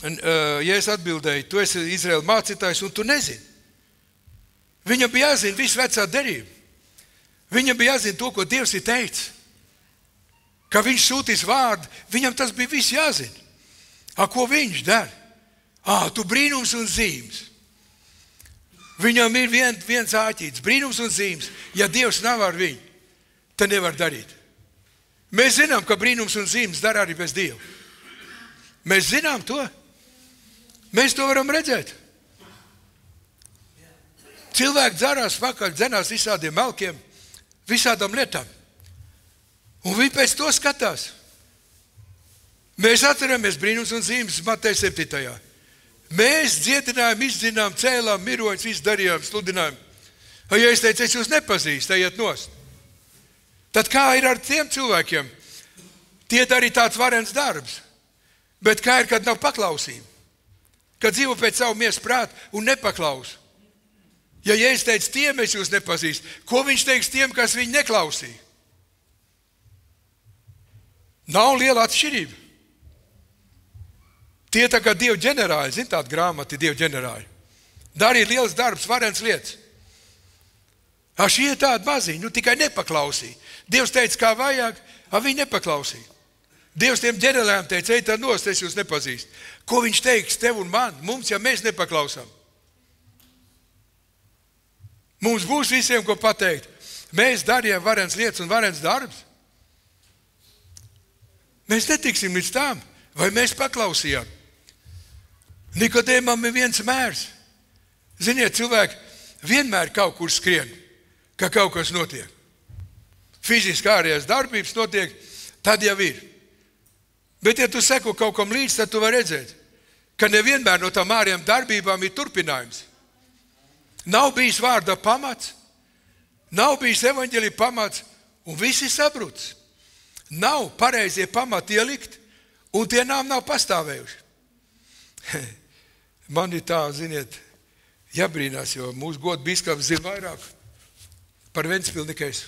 Jēzus atbildēja, tu esi Izraēla mācītājs, un tu nezini. Viņam bija jāzina viss vecā derība. Viņam bija jāzina to, ko Dievs ir teicis. Ka viņš sūtīs vārdu, viņam tas bija viss jāzina. Ko viņš dara? Tu brīnums un zīmes. Viņam ir viens āķīts, brīnums un zīmes. Ja Dievs nav ar viņu, tad nevar darīt. Mēs zinām, ka brīnums un zīmes dara arī bez Dieva. Mēs zinām to. Mēs to varam redzēt. Cilvēki dzerās pakaļ, dzenās visādiem melkiem, visādām lietām. Un viņi pēc to skatās. Mēs atceramies brīnums un zīmes Mateja 7. Mēs dziedinājām, izdzinām, cēlām, miroņus, visu darījām, sludinājām. Ja es teicu, es jūs nepazīstu, ejiet nost. Tad kā ir ar tiem cilvēkiem? Tie darīja tāds varens darbs. Bet kā ir, kad nav paklausība? Kad dzīvo pēc savu miesu prātu un nepaklausa. Ja es teicu, tiem es jūs nepazīstu, ko viņš teiks tiem, kas viņu neklausīja? Nav liela atšķirība. Tie tā kā Dieva ģenerāļi, zin tāda grāmata ir Dieva ģenerāļi. Darīja liels darbs, varens lietas. Šie ir tādi maziņi, tikai nepaklausīja. Dievs teica, kā vajag, viņi nepaklausīja. Dievs tiem ģenerāļiem teica, ej tad nost, es jūs nepazīstu. Ko viņš teiks tev un man, mums, ja mēs nepaklausām? Mums būs visiem, ko pateikt. Mēs darījām varens lietas un varens darbs. Mēs netiksim līdz tām, vai mēs paklausījām. Nikodēmam ir viens mērs. Ziniet, cilvēki vienmēr kaut kur skrien, ka kaut kas notiek. Fiziski ārējās darbības notiek, tad jau ir. Bet ja tu seko kaut kam līdz, tad tu vari redzēt, ka nevienmēr no tām ārējām darbībām ir turpinājums. Nav bijis vārda pamats, nav bijis evaņģēlija pamats, un visi sabrucis. Nav pareizie pamati ielikt, un tie nav pastāvējuši. Man ir tā, ziniet, jābrīnās, jo mūsu godu bīskaps zina vairāk par Ventspili nekā es.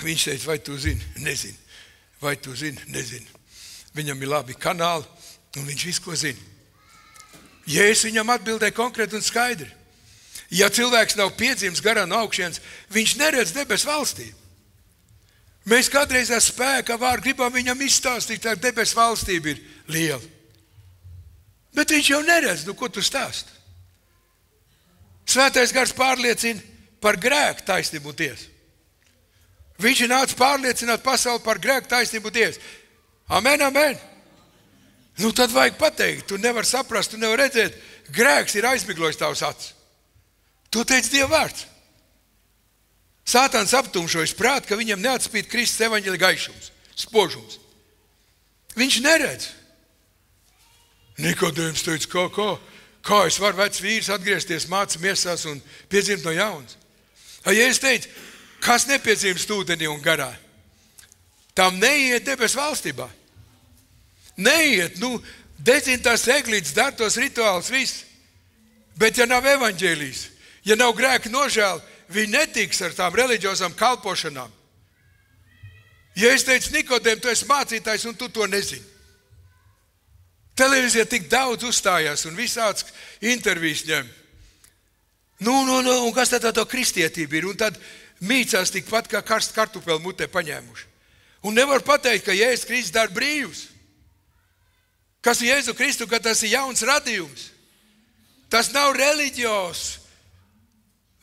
Viņš teica, vai tu zini? Nezinu. Vai tu zini? Nezinu. Viņam ir labi kanāli, un viņš visu, ko zina. Ja es viņam atbildēju konkrēti un skaidri, ja cilvēks nav piedzimis garā no augšienes, viņš neredz debesu valstību. Mēs kādreiz ar spēka vārdu gribam viņam izstāstīt, ka debesu valstība ir liela. Bet viņš jau neredz, ko tu stāsti. Svētais gars pārliecina par grēku, taisnību un tiesu. Viņš ir nācis pārliecināt pasauli par grēku, taisnību un tiesu. Amen, amen. Nu tad vajag pateikt, tu nevari saprast, tu nevari redzēt, grēks ir aizmiglojis tavs acis. To teica Dieva vārds. Sātāns aptumšojas prāt, ka viņam neatspīd Kristus evaņģeļa gaišums, spožums. Viņš neredz. Nikodējums teica, kā es varu vecs vīrs atgriezties māca miesās un piedzimt no jaunas. Ja es teicu, kas nepiedzimst ūdenī un garā, tam neiet debesu valstībā. Neiet, dedzina tās eglītes, dar tos rituālus, viss. Bet ja nav evaņģēlijas, ja nav grēka nožēla, viņi netiks ar tām reliģiozām kalpošanām. Ja es teicu, Nikodēm, tu esi mācītājs un tu to nezini. Televīzija tik daudz uzstājās un visāds intervijas ņem. Un kas tad tā kristietība ir? Un tad mīcās tikpat kā karstu kartupeli mutē paņēmuši. Un nevar pateikt, ka Jēzus Kristus dara brīvus. Kas ir Jēzu Kristu, ka tas ir jauns radījums. Tas nav reliģios.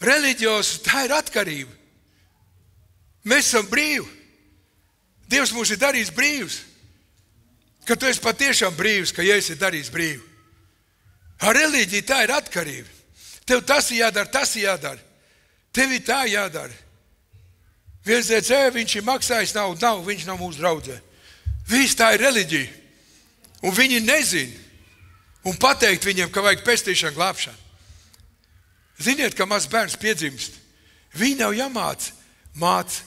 Reliģios, tā ir atkarība. Mēs esam brīvi. Dievs mūs ir darījis brīvus. Ka tu esi patiešām brīvs, ka Jēzus ir darījis brīvu. Ar reliģiju tā ir atkarība. Tev tas ir jādara, tas ir jādara. Tev ir tā jādara. Viens teica, viņš ir maksājis naudu, viņš nav mūsu draudzē. Viss tā ir reliģija. Un viņi nezina. Un pateikt viņiem, ka vajag pestīšanu, glābšanu. Ziniet, ka mazs bērns piedzimst. Viņi nav jāmāca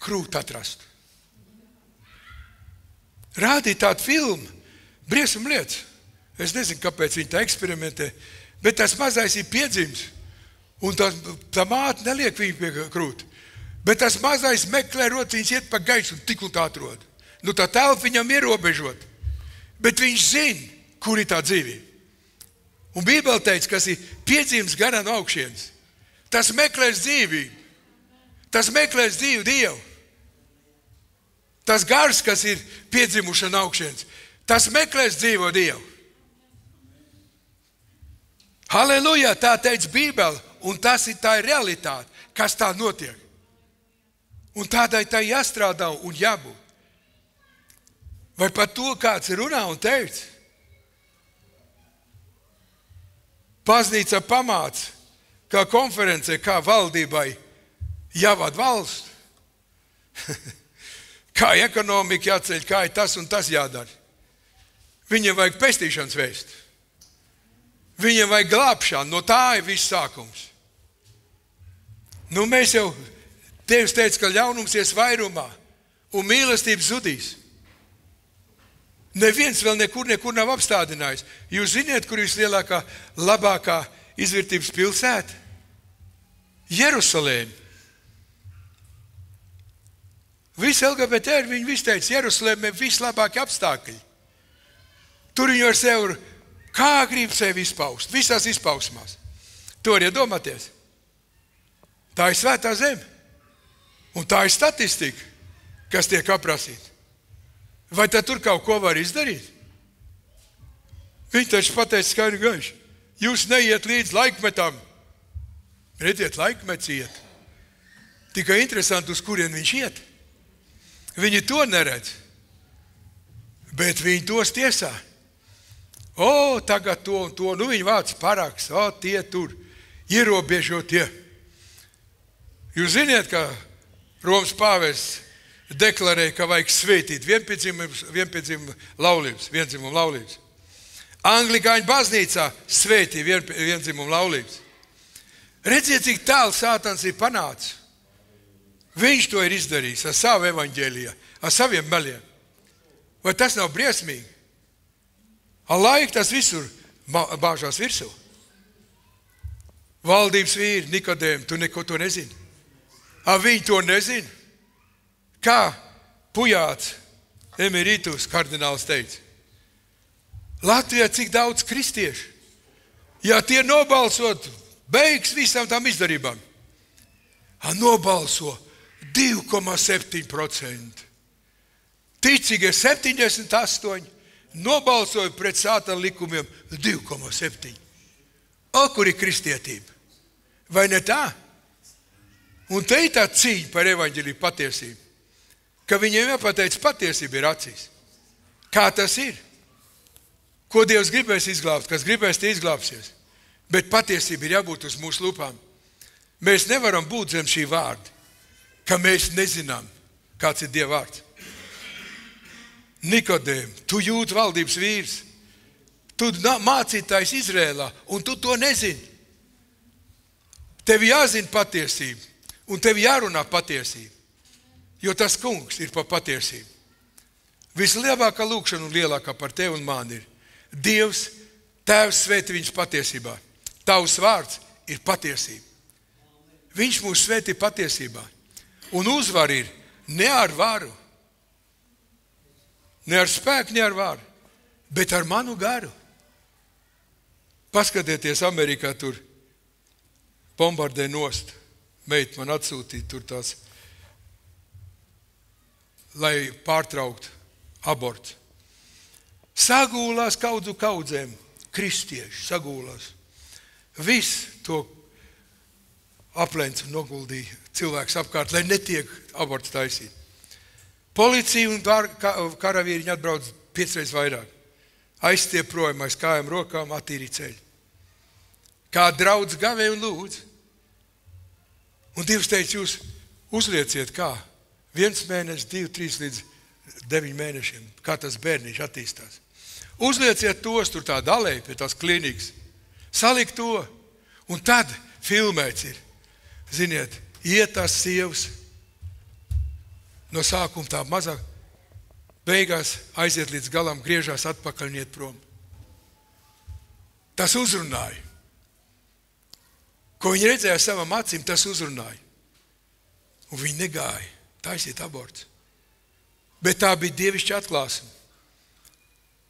krūti atrast. Rādīja tādu filmu, briesmu lietas. Es nezinu, kāpēc viņi tā eksperimentē, bet tas mazais ir piedzims. Un tā māte neliek viņu pie krūti. Bet tas mazais meklē rociņas, iet pa gaisu un tik un tā atrod. Tā telpa viņam ierobežot. Bet viņš zina, kur ir tā dzīvība. Un Bībele teica, kas ir piedzimis garā no augšienes. Tas meklēs dzīvību. Tas meklēs dzīvu Dievu. Tas gars, kas ir piedzimuši no augšienes, tas meklēs dzīvo Dievu. Halleluja, tā teica Bībele, un tā ir realitāte, kas tā notiek. Un tādai tā jāstrādā un jābūt. Vai par to kāds runā un teica? Baznīca pamāca, kā konferencē, kā valdībai jāvada valsts. Kā ekonomika jāceļ, kā ir tas un tas jādara. Viņiem vajag pestīšanas vēst. Viņiem vajag glābšanu, no tā ir viss sākums. Mēs jau, Dievs teica, ka ļaunums ies vairumā un mīlestība zudīs. Neviens vēl nekur nav apstādinājis. Jūs ziniet, kur ir vislielākā, labākā izvērtības pilsēta? Jerusalēma. Visi LGBT, viņi visi teica, Jerusalēma ir vislabākie apstākļi. Tur viņi ar sevi, kā grib sevi izpaust, visās izpausmās. To var iedomāties. Tā ir svētā zeme. Un tā ir statistika, kas tiek aprasīta. Vai tad tur kaut ko var izdarīt? Viņi taču pateica skaidri gaiši. Jūs neiet līdz laikmetam. Redziet, laikmets iet. Tikai interesanti, uz kurien viņš iet. Viņi to neredz. Bet viņi tos tiesā. Tagad to un to. Viņi vāc paraks. Tie tur. Ierobežot tie. Jūs ziniet, ka Romas pāvests deklarēja, ka vajag svētīt vienpiedzimumu laulības. Anglikāņu baznīcā svētī viendzimumu laulības. Redziet, cik tālu Sātans ir panācis. Viņš to ir izdarījis ar savu evaņģēliju, ar saviem meliem. Vai tas nav briesmīgi? Ar laiku tas visur bāžās virsū. Valdības vīri, Nikodēm, tu neko to nezini. Viņi to nezina. Kā Pujāts, emeritus kardināls teica. Latvijā cik daudz kristiešu. Ja tie nobalsot, beigs visām tām izdarībām. Nobalso 2,7%. Ticīgie 78, nobalsoja pret sātana likumiem 2,7. Kur ir kristietība? Vai ne tā? Un te ir tā cīņa par evaņģēliju patiesību, ka viņiem jāpateic patiesība ir acīs. Kā tas ir? Ko Dievs gribēs izglābt, kas gribēs, tie izglābsies. Bet patiesība ir jābūt uz mūsu lūpām. Mēs nevaram būt zem šī vārda, ka mēs nezinām, kāds ir Dieva vārds. Nikodēm, tu jūti valdības vīrs, tu mācītājs Izrēlā, un tu to nezini. Tev jāzina patiesība, un tev jārunā patiesība, jo tas kungs ir par patiesību. Vislielākā lūkšana un lielākā par tevi un mani ir Dievs, Tēvs svētī viņus patiesībā. Tavs vārds ir patiesība. Viņš mūs svētī patiesībā. Un uzvar ir ne ar varu, ne ar spēku, ne ar varu, bet ar manu garu. Paskatieties, Amerikā tur bombardē nost. Meita man atsūtīja tur tās, lai pārtrauktu abortu. Sagūlās kaudzu kaudzēm, kristieši sagūlās. Viss to aplenca un noguldīja cilvēks apkārt, lai netiek aborts taisīt. Policija un karavīriņi atbrauc 5 reizes vairāk. Aizstiep projām aiz kājām, rokām, attīrīja ceļu. Kā draudz gavē un lūdz. Un Dievs teica, jūs uzlieciet kā? 1 mēnesis, 2, 3 līdz 9 mēnešiem, kā tas bērniņš attīstās. Uzlieciet tos tur tā dalēji pie tās klīnikas. Salikt to. Un tad filmēts ir. Ziniet, iet tās sievas no sākuma tā mazā, beigās aiziet līdz galam, griežās atpakaļ un iet prom. Tas uzrunāja. Ko viņi redzēja savam acīm, tas uzrunāja. Un viņi negāja taisīt abortus. Bet tā bija dievišķa atklāsme.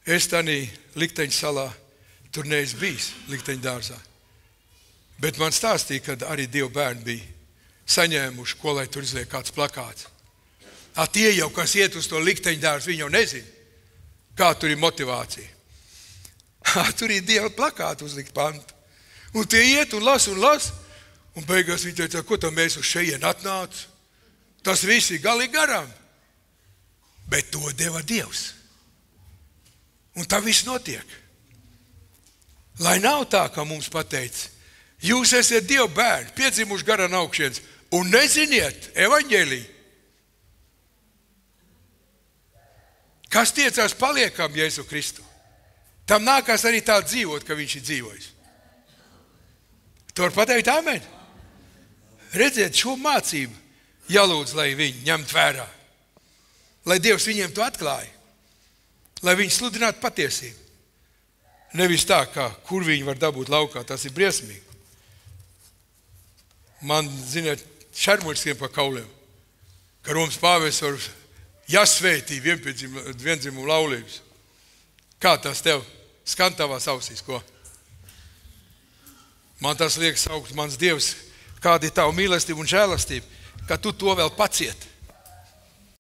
Es tādā Likteņu salā tur neesmu bijis, Likteņu dārzā. Bet man stāstīja, ka arī Dieva bērni bija saņēmuši, ko lai tur izliek kāds plakāts. Tie jau, kas iet uz to Likteņu dārzu, viņi jau nezina, kā tur ir motivācija. Tur ir Dieva plakāti uzlikt pantu. Un tie iet un las, un beigās viņi teica, ko tam mēs uz šeien atnāc? Tas viss ir galīgi garām. Bet to deva Dievs. Un tā viss notiek. Lai nav tā, kā mums pateica, jūs esat Dieva bērni, piedzimuši garā no augšienes, un neziniet evaņģēliju. Kas tiecās paliekam Jēzu Kristu? Tam nākās arī tā dzīvot, ka viņš ir dzīvojis. Tu var pateikt amen? Redziet, šo mācību jālūdz, lai viņi ņemt vērā. Lai Dievs viņiem to atklāja. Lai viņi sludinātu patiesību. Nevis tā, kā kur viņi var dabūt laukā, tas ir briesmīgi. Man, ziniet, šarmuļskiem pa kauliem, ka Romas pāvests var jāsvētī viendzimumu laulības. Kā tas tev skan tavās ausīs, ko? Man tas liekas saukt, mans Dievs, kāda ir tava mīlestība un žēlastība, ka tu to vēl paciet.